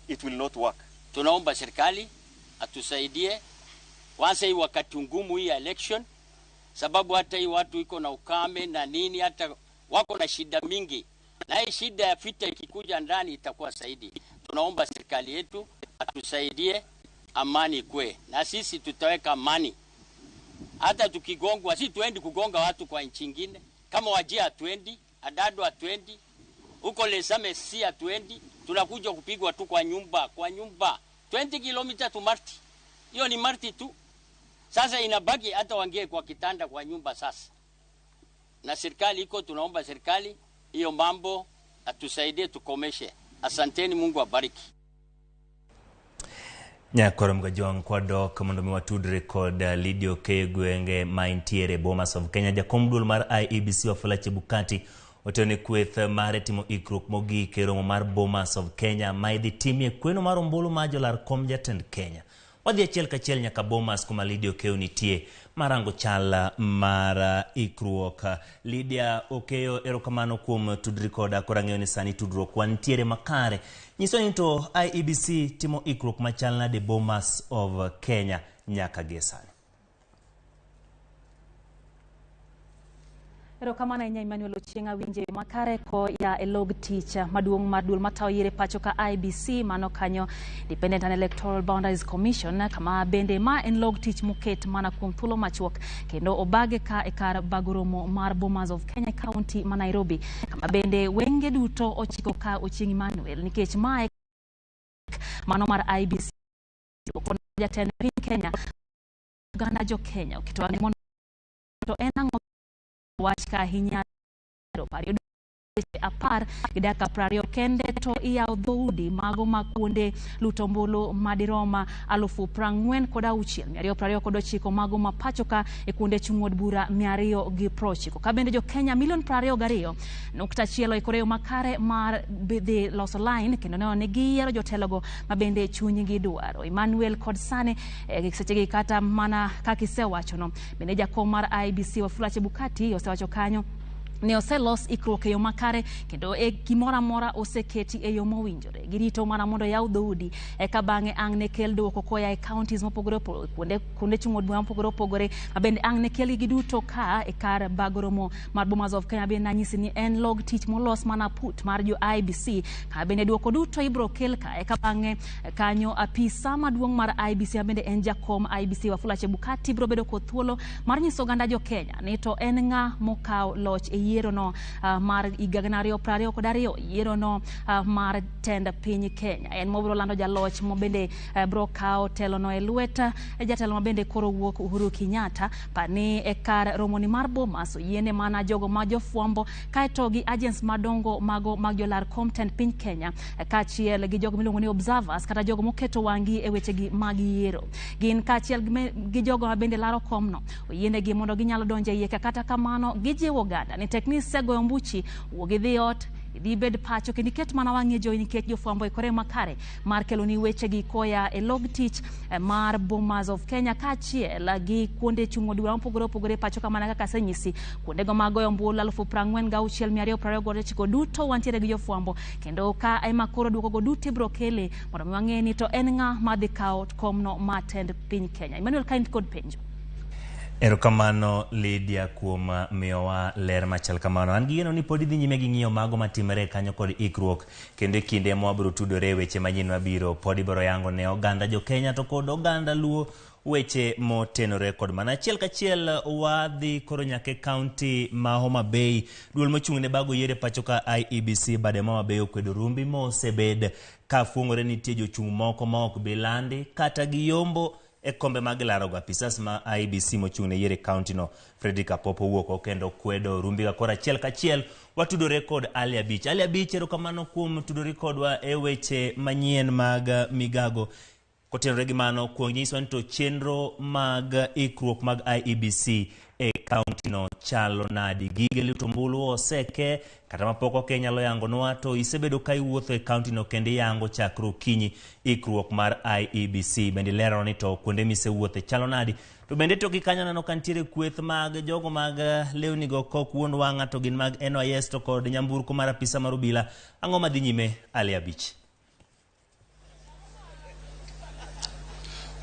it will not work. Tunaomba serikali atusaidie kwanza hii wakati ngumu hii election, sababu hata hii watu iko na ukame na nini, hata wako na shida mingi, na hii shida ya vita ikikuja ndani itakuwa zaidi. Tunaomba serikali yetu atusaidie amani kwe, na sisi tutaweka amani. Hata tukigongwa, si tuendi kugonga watu kwa nchi nyingine. Kama Wajia hatuendi, Adado hatuendi, huko Lesame si hatuendi, tunakuja kupigwa tu kwa nyumba. 20 kilomita tu Marti. Hiyo ni Marti tu. Sasa inabaki hata wangie kwa kitanda kwa nyumba sasa. Na serikali iko, tunaomba serikali hiyo mambo atusaidie tukomeshe. Asanteni, Mungu abariki. Nyakoro mgajong kwa dok mondo miwatudre kod Lidio Kegwenge maintiere Bomas of Kenya. Jakom duol mar IEBC Wafula Chebukati otene kweth mare timo ikrok mogik e romo mar Bomas of Kenya maidhi timie kweno mar ombulu ma jolar kom jatend Kenya. Wadhi achiel kachiel nyaka Bomas kuma Lydia Okeo nitie marango chal mar ikruok. Lydia Okeo, erokamano kuom tudri koda, koro ang'eyo ni sani tudruok wantiere makare. Nyiso ni to IEBC timo ikruok machal nade Bomas of Kenya nyaka gie sani? Erokamano ahinya Emmanuel Ochieng' winje makare ko ya elog tich maduong' mar duol matayo yiere pacho ka IEBC mano kanyo Independent and Electoral Boundaries Commission, kama bende ma en log tich moket mana kuom thuolo machuok kendo obage ka e kar bagoromo mar Bomas of Kenya County ma Nairobi, kama bende wenge duto ochiko ka Ochieng' Emmanuel nikech mae mano mar IEBC okon jatend piny Kenya Uganda jo Kenya okito ang'o to en ang'o wach ka ahinya pario apar gidaka prario kende to iyaw dhoudi mago makuonde lutombolo madiroma 40,229 mago mapachoka e kuonde chung'od bura 290 ka bende jo Kenya 22,1 ikoreo makare mar bidhi loso line kendo ne onegi yiero jotelogo mabende chunygi dwaro. Emmanuel kod sane sechegi kata mana kakisewachono bende jakom mar IEBC Wafula Chebukati osewacho kanyo ne oselos ikruok e yo makare kendo e gimora mora oseketi e yo mowinjore. Girito mana mondo yaw dhoudi eka bang'e ang' ne kel duoko koya e counties mopogore opogore kuonde chung'od bura mopogore opogore mabende ang' ne kel gi duto ka e kar bagoromo mar Bomas of Kenya. Bende nanyisi ni en log tich molos mana put mar jo IEBC ka bende duoko duto ibro kel ka eka bang'e kanyo apisa maduong' mar IEBC bende en jakom IEBC Wafula Chebukati bro bedo kod thuolo mar nyiso oganda jo Kenya ni to en ng'a mokaw loch e yiero no mar igagnario prario kodario yiero no mar tend piny Kenya. En mobro lando jaloch mo bende bro kao telo no e lweta jatelo mabende koro wuok Uhuru Kenyatta pani e kar romoni mar Bomas yiene mana jogo ma jofuambo kaeto gi agents madongo mago mag jolar content piny Kenya kachiel gi jogo miluongo ni observers kata jogo moketo wangi e weche gi mag yiero. Gin kachiel gi jogo mabende laro komno yiene gi mondo ginyalo donje iye kata kamano gijiwo ganda ni tekni sego ombuchi wogidhi ot idhi bed pacho kendo iket mana wang'e jo nikech jofuambo ikore makare mar kelo ni weche gi koya e log tich mar Bomas of Kenya kachiel gi kuonde chung'od bura mopogore opogore pacho kamana kaka senyisi kuonde go magoyo ombulu 46,229 duto wantiere gi jofuambo kendo ka ema koro duoko go duto ibro kele mondo wang'e ni to en ng'a madhi kawo komno matend piny Kenya. Emmanuel kind kod penjo. Erokamano Lydia kuom miyowa ler machal kamano. An gigeno ni podi dhi nyime gi ng'iyo mago matimre kanyo kod ikruok kendo kinde mwabro tudore weche manyien mabiro podi biro yango ne oganda jo Kenya to kod oganda luo weche motenore kod mana achiel kachiel. Wadhi koro nyake county ma Homa Bay. Duol mochung'ne bago yiere pacho ka IEBC bade Homa Bay okwedo rumbi mosebed ka fuong'ore nitie jochung' moko ma ok bilandi kata giyombo e kombe mag larogo. Apisas ma IEBC mochung'ne yiere county no Fredrick Apopo wuoko kendo kwedo rumbi ga kora achiel kachiel. Watudore kod Ali Abich. Ali Abich, erokamano kuom tudori kodwa e weche manyien mag Migago. Kotenore gi mano kuong nyiso ni to chenro mag ikruok mag IEBC e county no chalo nadi. Gige lutombulu oseke kata mapoko Kenya lo yango noa to isebedo ka iwuotho e county no kendo yango chakro kinyi ikruok mar IEBC. Bende lero ni to kuonde misewuothe chalo nadi. To bende to gikanyo nano kantiere kweth mag jogo mag lewni go kok wuon wang'a to gin mag NYS to kod nyamburko mar apisa mar obila. Ang'o madhi nyime Ali Abich?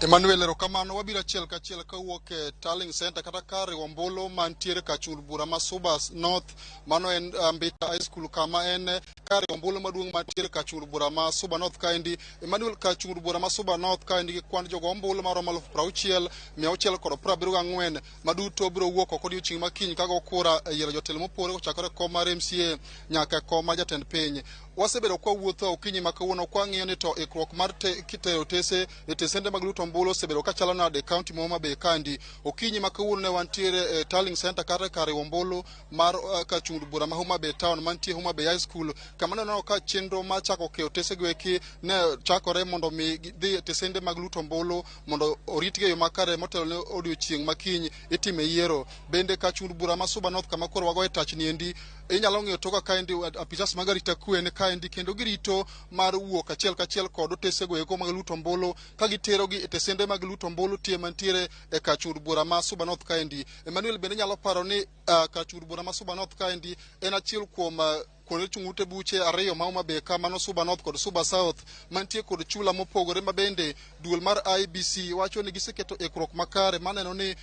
Emmanuel, erokamano. Wabiro achiel kachiel kawuok e Tallying Center kata kar ombulu mantiere ka chung'od bura ma Subas North. Mano en Mbita High School kama en kar ombulu maduong' mantiere ka chung'od bura ma Suba North kaendi. Emmanuel, ka chung'od bura ma Suba North kaendi gi kwan jogo ombulu maromo 60,674 maduto biro wuok oko odiechieng' makiny kago kura e yiero jotelo mopore kochakore kom mar MCA nyaka kom mar jatend piny. Wasebedo kwa wuotho okinyi ma kawuono kwa ng'iyo ni to ikruok mar kitero tese e tesende mag luto ombulu osebedo ka chalo nade county ma Homa Bay kandi. Okinyi ma kawuono ne wantiere e Tallying Center kata kar ombulu mar ka chung'od bura ma Homa Bay Town mantie Homa Bay High School kama neno ka chenro ma chako keyo tese gweki ne chakore mondo mi dhi tesende mag luto ombulu mondo oritge yo makare motelo ne odiechieng' makiny itime yiero. Bende ka chung'od bura ma Suba North kama koro wago e tach niendi inyalo ng'iyo toka kaendi apisas mag arita kwe ne kaendi kendo girito mar wuok achiel kachiel kod otesego eko mag luto ombulu ka giterogi e tesende mag luto ombulu tie mantiere e kachur bura ma Suba North kaendi. Emmanuel bende nyalo paro ni kachur bura ma Suba North kaendi en achiel kuom kuonde chung'ute buche ariyo ma Homa Bay ka mano Suba North kod Suba South mantie kod chula mopogore ma bende duol mar IBC wacho ni giseketo ikruok makare maneno ni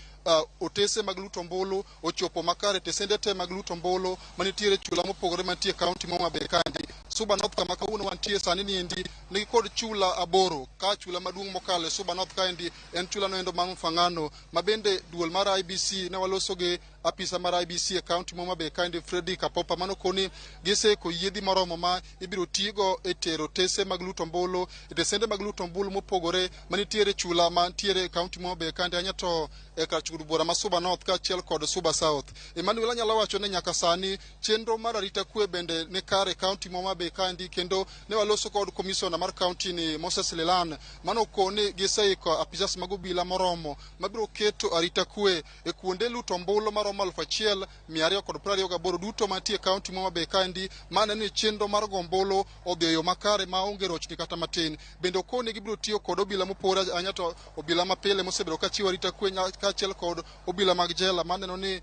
otese mag luto ombulu ochopo makare tesende te mag luto ombulu manitiere chula mopogore mantie kaunti ma Homa Bay kaendi. Suba North kama kawuono wantie sani niendi nigi kod chula aboro ka chula maduong' mokalo Suba North kaendi en chula noendo ma Mfangano ma bende duol mar IBC ne waloso gi apisa mar IBC e kaunti ma Homa Bay kaendi Freddy Kapopa mano koni giseko yiedhi moromo ma ibiro tigo e tero tese mag luto ombulu e tesende mag luto ombulu mopogore manitiere chula mantiere kaunti ma Homa Bay kaendi anyato e kachur bura ma Suba North kaachiel kod Suba South. Emmanuel anyalo wacho ni nyaka sani chenro mar arita kwe bende ne kare kaunti ma Homa Bay kaendi kendo ne waloso kod komisona mar kaunti ni Moses Lelan mano koni giseiko apisas mag obila moromo mabiro keto arita kwe e kuonde luto ombulu maromo 1228 duto mantie kaunti ma Homa Bay kaendi mane ni chenro mar gombolo odhi e yo makare ma onge rochni kata matin. Bende okoni gibiro tiyo kod obila mopore anyato obila mapile mosebedo ka chiwo arita kwe kaachiel kod obila mag jela maneno ni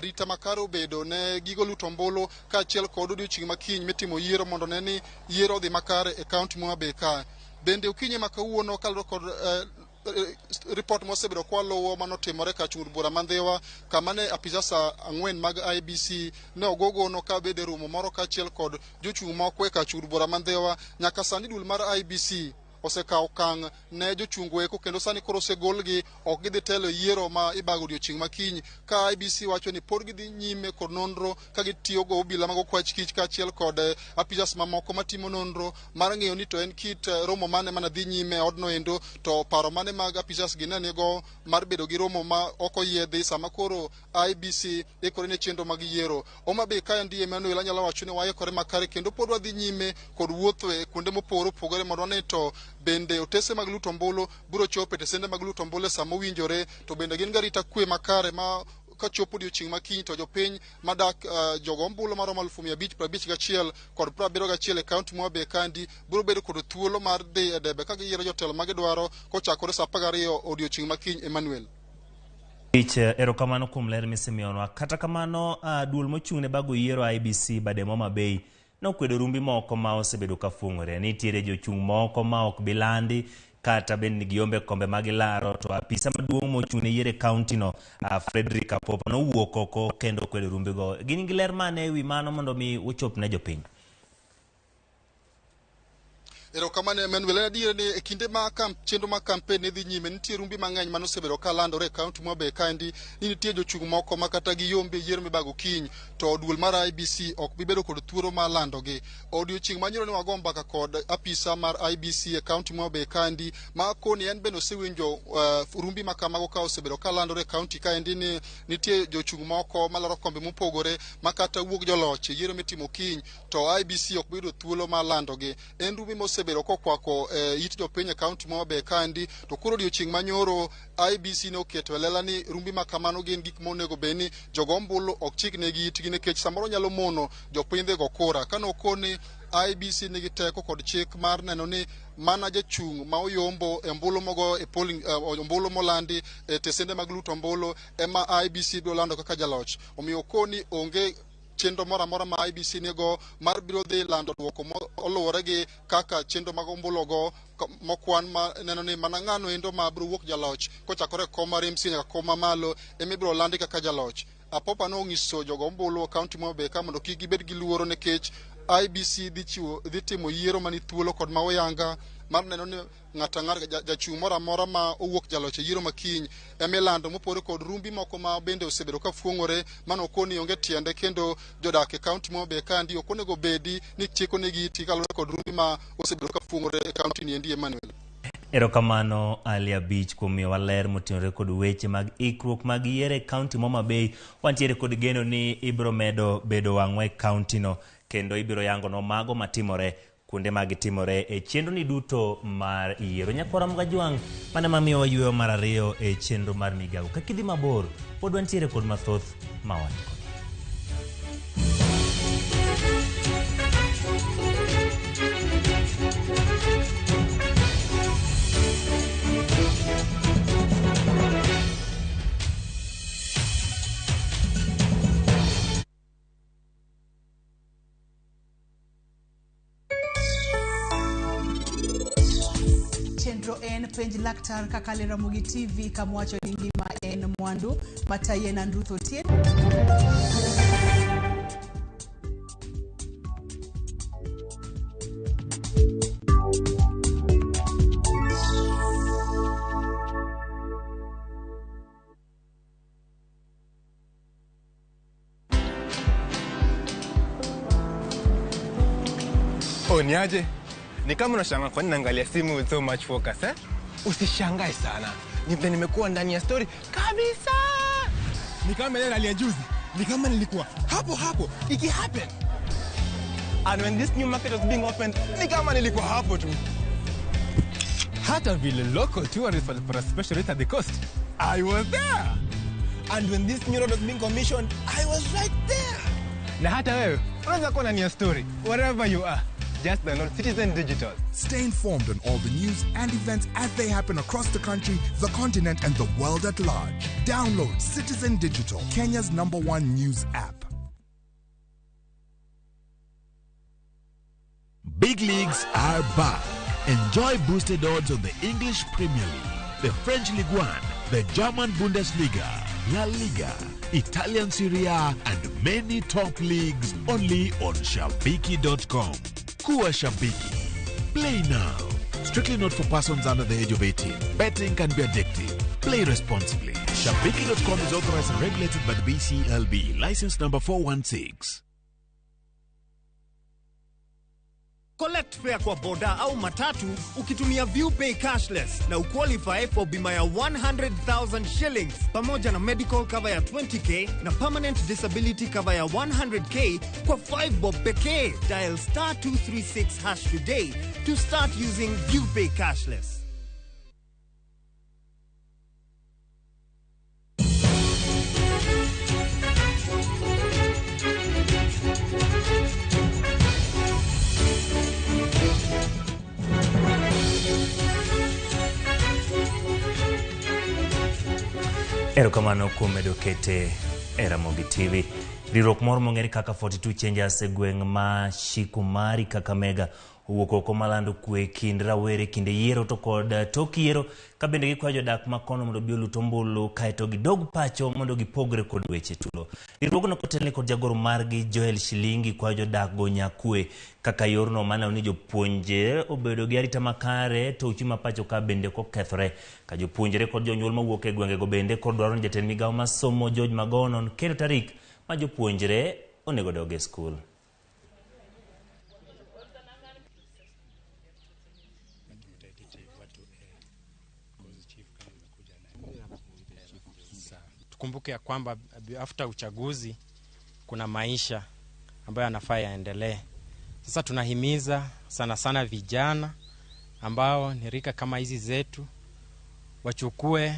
rita makare obedo ne gigo luto ombulu kaachiel kod odiochieng' makiny mitimo yiero mondo ne ni yiero odhi makare e kaunti ma Homa Bay ka. Bende okinyi ma kawuono kalro kod report mosebedo kwa lowo manotimore kachur bura mandhiwa kama ne apisas 4 mag IBC ne ogogono ka bede rumo moro kaachiel kod jochung' moko e kachur bura mandhiwa. Nyaka sani dul mar IBC osekawo okang' ne jochung'go eko kendo sani koro osegolgi ok gidhi telo yiero ma ibago odiochieng' makiny ka IBC wacho ni pod gidhi nyime kod nonro ka gitiyo go obila mag okwach kich kaachiel kod apisas mamoko matimo nonro mar ng'eyo ni to en kit romo mane mana dhi nyime odno endo to paro mane mag apisas gi nenigo mar bedo gi romo ma ok oyiedhi sama koro IBC ikore ne chenro mag yiero. Homa Bay kaendi Emmanuel anyalo wacho ni waikore makare kendo pod wadhi nyime kod wuotho e kuonde mopogore opogore mondo ne to bende otese mag luto ombulu biro chopo e tesende mag luto ombulu sama owinjore to bende gin garita kwe makare ma kachopo odiochieng' makiny to jopiny madak jogo ombulu maromo 551 kod 71 e kaunti ma Homa Bay kaendi biro bedo kod thuolo mar dhi e debe ka giyiero jotelo ma gidwaro kochakore sa 12 odiochieng' makiny. Emmanuel erokamano kuom ler misemionwa. Kata kamano duol mochung'ne bago yiero IBC bade Homa Bay nokwedo rumbi moko ma osebedo ka fung'ore. Nitiere jochung' moko ma ok bilandi kata bende giombe kombe magilaro to apisa maduong' mochung'ne yiero kaunti no Frederick Kapopa nowuok oko kendo kwedo rumbigo. Gin gi ler mane ewi mano mondo mi uchop ne jopiny? Erokamano Emmanuel, adier ni e kinde ma chenro ma campaign ne dhi nyime nitie rumbi mang'eny mano osebedo ka landore e kaunti ma Homa Bay kaendi ni nitie jochung' moko ma kata giyombe yiero mibago kiny to duol mar IBC ok bibedo kod thuolo mar landogi. Odiochieng' manyoro ne wago mbaka kod apisa mar IBC e kaunti ma Homa Bay kaendi ma koni en bende osewinjo rumbi ma kamago ka osebedo ka landore e kaunti kaendi ni nitie jochung' moko malaro kombe mopogore ma kata wuok joloch e yiero mitimo kiny to IBC ok bibedo thuolo mar landogi. En rumbi osebedo kokwako it jopiny e kaunti ma Homa Bay kaendi to koro odiochieng' manyoro IBC ne oketo lela ni rumbi ma kamano gin gik monego beni jogo ombulu ok chiknegi itgi nikech samoro nyalo mono jopiny go kura. Kano koni IBC nigi teko kod chik mar neno ni mana jachung' ma oyombo e ombulu mogo e polling ombulu molandi e tesende mag luto ombulu ema IBC biro lando kaka jaloch. Omiyo koni onge chenro moro amora ma IBC nigo mar biro dhi lando duoko oluwore gi kaka chenro mag ombulugo mokwan ma neno ni mana ng'ano endo ma biro wuok jaloch kochakore kom mar MC nyaka kom mamalo ema ibiro landi kaka jaloch. Apopa no onyiso jogo ombulu kaunti ma Homa Bay ka mondo kik gibed gi luoro nikech IBC dhi timo yiero mani thuolo kod ma oyanga mar neno ni ng'ata ng'ata jachung' moro amora ma owuok jaloch e yiero makiny emilando mopore kod rumbi moko ma bende osebedo ka fuong'ore mano koni onge tiende kendo jodak e kaunti ma Homa Bay kaendi ok onego bedi ni chiko negi iti kaluwore kod rumbi ma osebedo ka fuong'ore e kaunti ni endi. Emmanuel. Erokamano Ali Abich kuom miyowa ler motenore kod weche mag ikruok mag yiero e kaunti ma Homa Bay. Wantiere kod geno ni ibiro medo bedo wang'wa e kaunti no kendo ibiro yango no mago matimore kuonde magitimore e chenro ni duto mar yiero. Nyakora Mgajwang' mane mamiyo wayueyo mar ariyo e chenro mar Migago. Kakidhi mabor pod wantiere kod mathoth mawach. chenro en penj laktar kakale Ramogi TV kamwacho ni ngima en mwandu Manyien and Ruth Otieno. Niaje? Ni kama unashangaa kwa nini naangalia simu with so much focus, eh? Usishangae sana. Nimekuwa ndani ya story kabisa. Ni kama ile hali ya juzi. Ni kama nilikuwa hapo iki happen. And when this new market was being opened, ni kama nilikuwa hapo tu. Hata vile local tourists for a special rate at the coast, I was there. And when this new road was being commissioned, I was right there. Na hata wewe, unaweza kuwa ndani ya story wherever you are. Just download Citizen Digital. Stay informed on all the news and events as they happen across the country, the continent, and the world at large. Download Citizen Digital, Kenya's #1 news app. Big leagues are back. Enjoy boosted odds on the English Premier League, the French Ligue 1, the German Bundesliga, La Liga, Italian Serie A, and many top leagues only on Shabiki.com. Kuwa Shabiki. Play now. Strictly not for persons under the age of 18. Betting can be addictive. Play responsibly. Shabiki.com is authorized and regulated by the BCLB. License number 416. Collect fare kwa boda au matatu ukitumia ViewPay cashless na uqualify for bima ya 100,000 shillings pamoja na medical cover ya 20k na permanent disability cover ya 100k kwa 5 bob pekee. Dial *236# today to start using ViewPay cashless. Erokamano kuom medo kete Ramogi TV. Riwruok moro mong'ere kaka 42 Changes e gweng' ma Shikumari Kakamega owuok oko malando kwe kind rawere kinde yiero to kod tok yiero ka bende gikwayo jodak makono mondo bi olut ombulu kaeto gidog pacho mondo gipogre kod weche tulo. Riwruogno kotelne kod jagoro margi Joel Shilingi kwayo jodak go nyakwe kaka yorno mana ni jopuonje obedo gi arita makare to uchumi pacho ka bende kokethore ka jopuonjre kod jonyuol mawuok e gwenge go bende kod dwaro ni jatend migawo masomo George Magono keto tarik ma jopuonjre onego dog e skul. Tukumbuke ya kwamba after uchaguzi kuna maisha ambayo yanafaa yaendelee. Sasa tunahimiza sana sana vijana ambao ni rika kama hizi zetu wachukue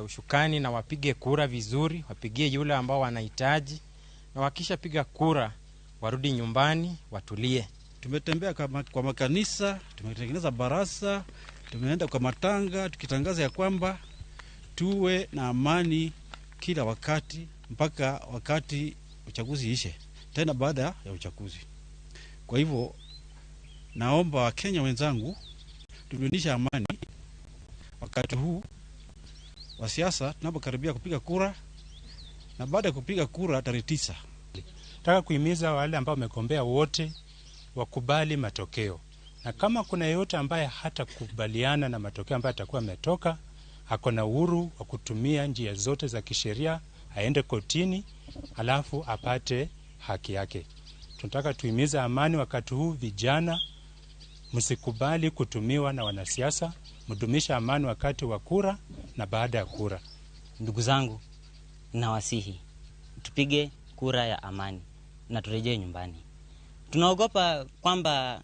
ushukani na wapige kura vizuri, wapigie yule ambao wanahitaji, na wakisha piga kura warudi nyumbani watulie. Tumetembea kwa makanisa, tumetengeneza barasa, tumeenda kwa matanga tukitangaza ya kwamba tuwe na amani kila wakati mpaka wakati uchaguzi ishe, tena baada ya uchaguzi. Kwa hivyo naomba Wakenya wenzangu tudunisha amani wakati huu wa siasa tunapokaribia kupiga kura na baada ya kupiga kura tarehe 9. Nataka kuhimiza wale ambao wamegombea wote wakubali matokeo. Na kama kuna yeyote ambaye hata kubaliana na matokeo ambayo atakuwa ametoka, ako na uhuru wa kutumia njia zote za kisheria, aende kotini alafu apate haki yake. Tunataka tuhimiza amani wakati huu. Vijana, msikubali kutumiwa na wanasiasa, mdumisha amani wakati wa kura na baada ya kura. Ndugu zangu, nawasihi tupige kura ya amani na turejee nyumbani. Tunaogopa kwamba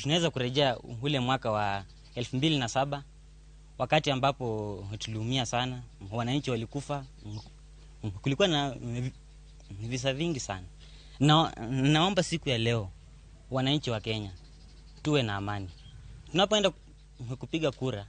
tunaweza kurejea ule mwaka wa 2007 wakati ambapo tuliumia sana, wananchi walikufa, kulikuwa na visa vingi sana. Naomba siku ya leo wananchi wa Kenya tuwe na amani. Tunapoenda kupiga kura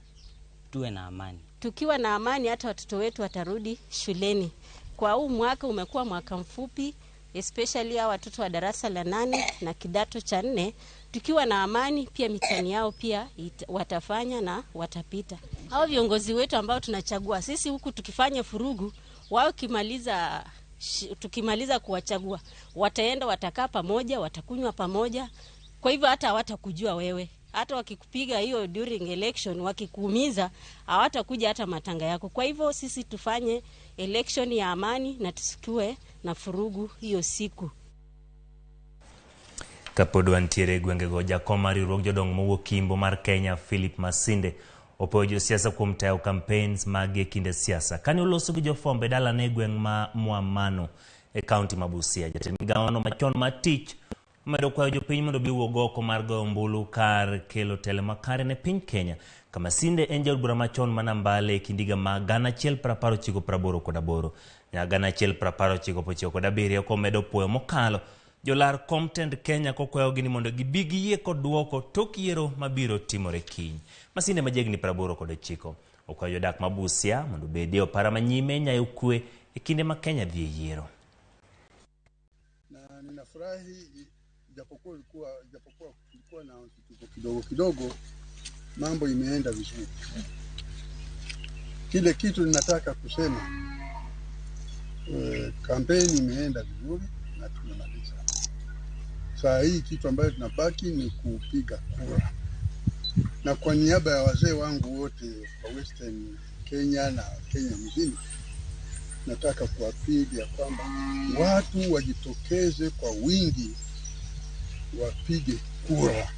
tuwe na amani. Tukiwa na amani hata watoto wetu watarudi shuleni. Kwa huu mwaka umekuwa mwaka mfupi, especially ya watoto wa darasa la 8 na kidato cha 4, tukiwa na amani, pia mitihani yao pia watafanya na watapita. Hao viongozi wetu ambao tunachagua sisi huku tukifanya furugu, wao tukimaliza kuwachagua, wataenda watakaa pamoja, watakunywa pamoja. Kwa hivyo hata hawatakujua wewe. Hata wakikupiga hiyo during election, wakikuumiza, hawatakuja hata matanga yako. Kwa hivyo sisi tufanye election ya amani na tusikue na furugu hiyo siku. Kapod wantiere gwenge go jakom mar riwruog jodongo mowuok Kimbo mar Kenya Philip Masinde opoyo josiasa kuom tayo campaigns mag kinde siasa. Kane oloso gi jofwambo e dalane gweng' ma Mwamano e kaunti ma Busia, jatend migawono machon mar tich omedo kwayo jopiny mondo bi wuog oko mar goyo ombulu kar kelo telo makare ne piny Kenya. Masinde en jaod bura machon manambale e kindiga ma 1988 nyaka 1997 komedo puoyo mokalo jolar Comtend Kenya kokwayogi ni mondo gibi giyie kod duoko tok yiero mabiro timore kiny. Masinde majegni 89 okwayo jodak ma Busia mondo bedie opara manyime nyayo kwe e kinde ma Kenya dhi yiero. Na ninafurahi japokuwa kulikuwa na kidogo mambo imeenda vizuri. Kile kitu ninataka kusema, kampeni imeenda vizuri na tumemaliza. Saa hii kitu ambayo tunabaki ni kupiga kura. Na kwa niaba ya wazee wangu wote kwa Western Kenya na Kenya mzima, nataka kuapili ya kwamba watu wajitokeze kwa wingi wapige kura.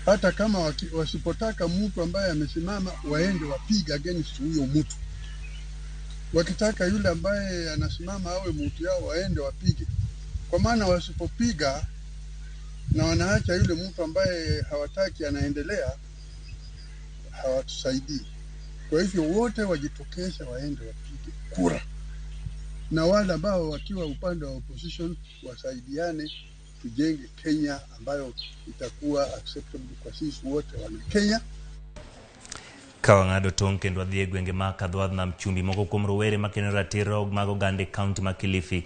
Hata kama wasipotaka mtu ambaye amesimama, waende wapige against huyo mtu. Wakitaka yule ambaye anasimama awe mtu yao, waende wapige. Kwa maana wasipopiga na wanaacha yule mtu ambaye hawataki anaendelea, hawatusaidii. Kwa hivyo wote wajitokeze waende wapige kura. Na wale ambao wakiwa upande wa opposition wasaidiane, tujenge Kenya ambayo itakuwa acceptable kwa sisi wote wana Kenya. Kawangado tong kendo wadhi gwenge ma kadhwadh nam chumbi moko kuom rowere makeno ratiro mag oganda kaunti ma Kilifi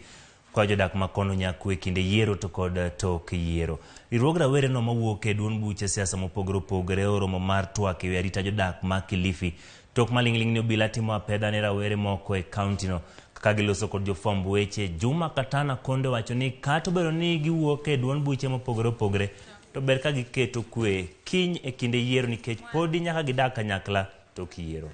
kwa jodak makono nyakwe kinde yiero to kod tok yiero. Riwruog rawere no mawuok e duond buche siasa mopogore opogore oromo mar twak e arita jodak ma Kilifi tok maling'ling ni obila timo apedha ne rawere moko e kaunti no kaka giloso kod jofwamb weche. Juma Katana Konde wacho ni kata obedo ni giwuok e duond buche mopogore opogore to ber ka giketo kwe kiny e kinde yiero nikech podi nyaka gidak kanyakla tok yiero.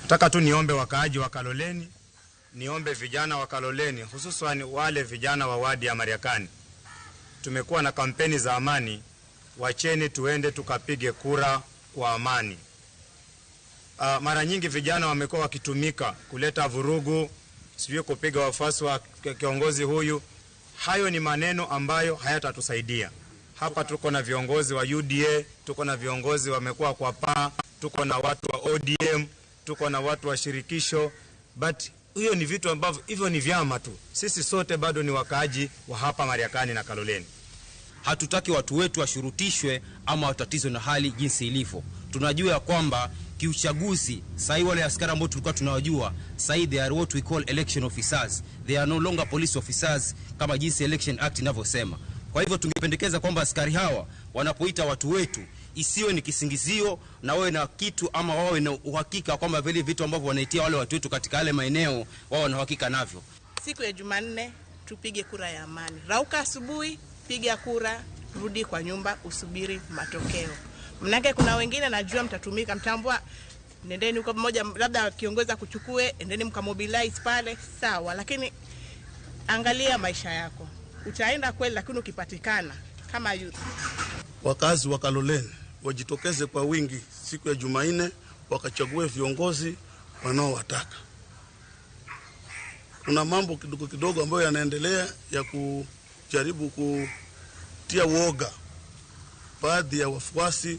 Nataka tu niombe wakaaji wa Kaloleni, niombe vijana wa Kaloleni, hususan wale vijana wa wadi ya Mariakani. Tumekuwa na kampeni za amani, wacheni tuende tukapige kura kwa amani. Mara nyingi vijana wamekuwa wakitumika kuleta vurugu, sivyo kupiga wafuasi wa kiongozi huyu. Hayo ni maneno ambayo hayatatusaidia. Hapa tuko na viongozi wa UDA, tuko na viongozi wamekuwa kwa PA, tuko na watu wa ODM, tuko na watu wa shirikisho, but hiyo ni vitu ambavyo hivyo ni vyama tu. Sisi sote bado ni wakaaji wa hapa Mariakani na Kaloleni. Hatutaki watu wetu washurutishwe ama watatizwe na hali jinsi ilivyo. Tunajua ya kwamba kiuchaguzi sahi wale askari ambao tulikuwa tunawajua sahi they are what we call election officers. They are no longer police officers kama jinsi Election Act inavyosema. Kwa hivyo tungependekeza kwamba askari hawa wanapoita watu wetu isiwe ni kisingizio na wawe na kitu ama wawe na uhakika kwamba vile vitu ambavyo wanaitia wale watu wetu katika yale maeneo wao na uhakika navyo. Siku ya Jumanne tupige kura ya amani. Rauka asubuhi, piga kura, rudi kwa nyumba, usubiri matokeo. Mnake kuna wengine najua mtatumika, mtambua nendeni huko mmoja labda kiongoza kuchukue, endeni mkamobilize pale, sawa, lakini angalia maisha yako. Utaenda kweli lakini ukipatikana kama youth. Wakazi wa Kaloleni wajitokeze kwa wingi siku ya Jumanne wakachague viongozi wanaowataka. Kuna mambo kidogo ambayo yanaendelea ya kujaribu kutia woga baadhi ya wafuasi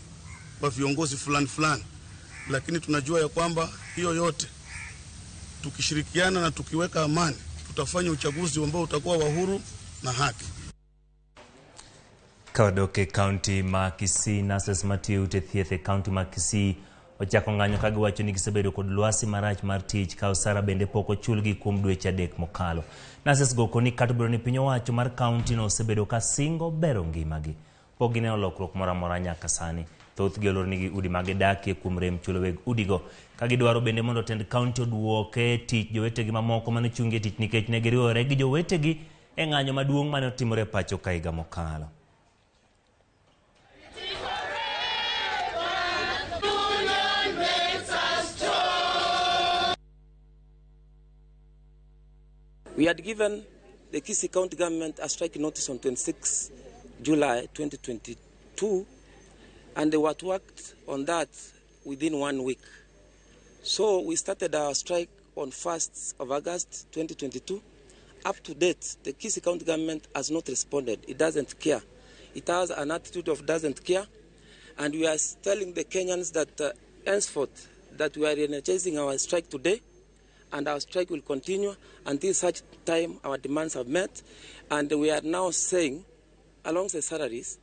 wa viongozi fulani, lakini tunajua ya kwamba hiyo yote tukishirikiana na tukiweka amani tutafanya uchaguzi ambao utakuwa wa huru na haki. Kawadoke County ma Kisii Nurses Matthew Tethiethe County ma Kisii Ochako ng'anyo ka giwacho ni gisebedo kod lwasi marach mar tich ka osara bende pok ochulgi kuom dweche 3 mokalo. Nases goko ni kata biro ni piny owacho mar kaunti no osebedo ka singo bero ngimagi. Pok gineno lokruok moro amora nyaka sani. Thoth gi olor nigi udi mag dakie kuom rem chulo weg udigo. Ka gidwaro bende mondo tend kaunti oduoke tich jowetegi mamoko mane ochungie tich nikech ne giriwore gi jowetegi e ng'anyo maduong' mane otimore pacho ka higa mokalo. We had given the Kisii County government a strike notice on 26 July 2022, and they worked on that within 1 week. So we started our strike on 1st of August 2022. Up to date, the Kisii County government has not responded. It doesn't care. It has an attitude of doesn't care, and we are telling the Kenyans that henceforth that we are energizing our strike today, and our strike will continue until such time our demands are met. And we are now saying, alongside salaries,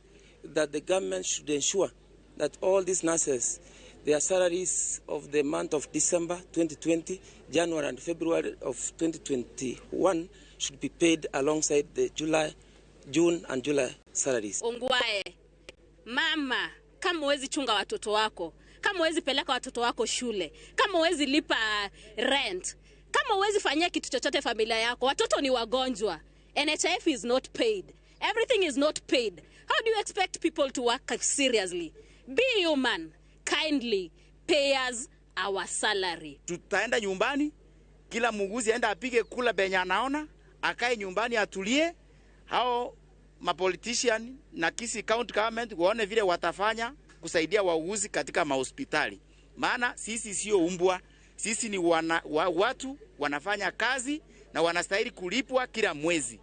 that the government should ensure that all these nurses, their salaries of the month of December 2020, January and February of 2021 should be paid alongside the June and July salaries. Ongwae, mama, kama huwezi chunga watoto wako, kama huwezi peleka watoto wako shule, kama huwezi lipa rent, kama huwezi fanyia kitu chochote familia yako, watoto ni wagonjwa, NHIF is not paid, everything is not paid. How do you expect people to work seriously? Be human, kindly pay us our salary. Tutaenda nyumbani, kila muuguzi aenda apige kula benya anaona, akae nyumbani atulie. Hao mapolitician na Kisii County government waone vile watafanya kusaidia wauguzi katika mahospitali. Maana sisi sio umbwa, sisi ni watu wanafanya kazi na wanastahili kulipwa kila mwezi.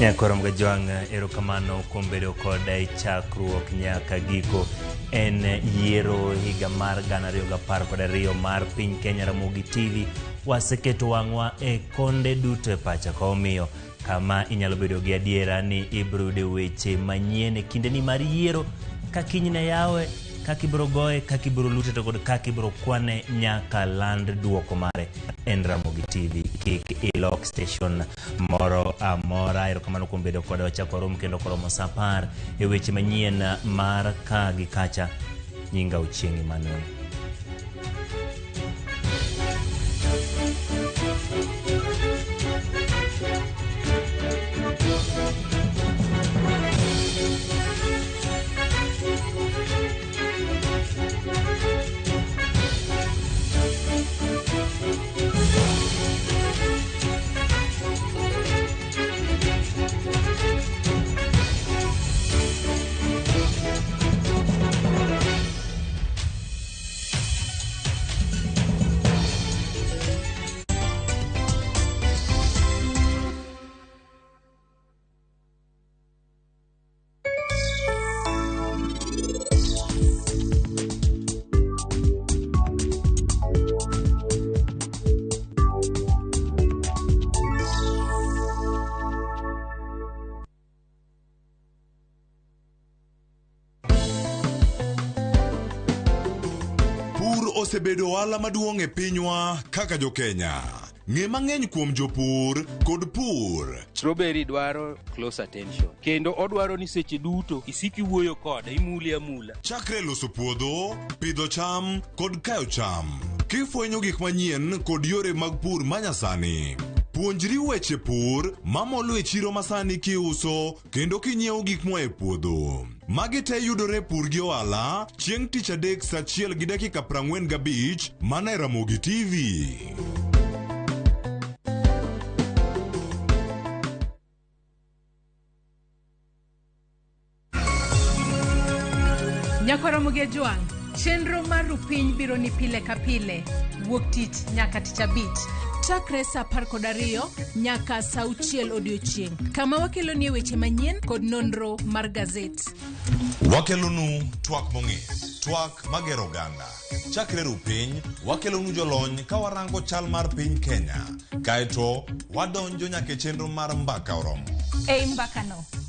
Nyakoro mgajwang' erokamano kuom bedo koda chakruok nyaka giko. En yiero higa mar 2012 mar piny Kenya. Ramogi TV waseketo wang'wa e konde duto e pacha, ka omiyo kama inyalo bedo gi adiera ni ibrude weche manyien e kindeni mar yiero, ka kinyne yawe, ka kibro goye, ka kibro lute to kod ka kibro kwane nyaka land duoko mare. En Ramogi TV, kik ilok station moro amora. Erokamano kuom bedo koda. Wachako rum kendo koromo saa 10 e weche manyien mar ka gi kacha. Nyinga Ochieng' Emmanuel. Osebedo ohala maduong' e pinywa kaka jo Kenya. Ng'e mang'eny kuom jopur kod pur. Strawberry dwaro close attention. Kendo odwaro ni seche duto isiki wuoyo kode, imuli amula. Chakre loso puodho, pidho cham kod kayo cham. Kifwenyo gik manyien kod yore mag pur manyasani. Puonjri weche pur mamolo e chiro masani kiuso kendo kinyiewo gik moa e puodho. Magi te yudore pur gi ohala chieng' tich adek saa 1:45 mana e Ramogi TV. Nyako Ramogi Jwang', chenro mar rupiny biro ni pile ka pile, wuok tich nyaka tich abich. Chakre saa 12 nyaka saa 6 odiochieng'. Kama wakelo ni weche manyien kod nonro mar gazet. Wakelonu twak mong'ith, twak magero oganda. Chakre rupiny, wakelonu jolony ka warango chal mar piny Kenya. Kaeto wadonjo nyaka chenro mar mbaka oromo. Ei mbakano,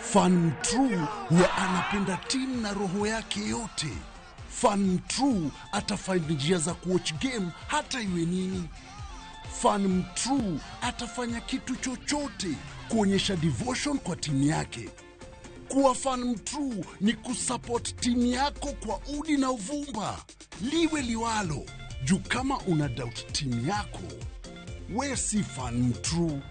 Fan True huwa anapenda timu na roho yake yote. Fan True atafind njia za kuwatch game hata iwe nini. Fan True atafanya kitu chochote kuonyesha devotion kwa timu yake. Kuwa fan True ni kusupport timu yako kwa udi na uvumba, liwe liwalo. Juu kama una doubt timu yako, we si fan True.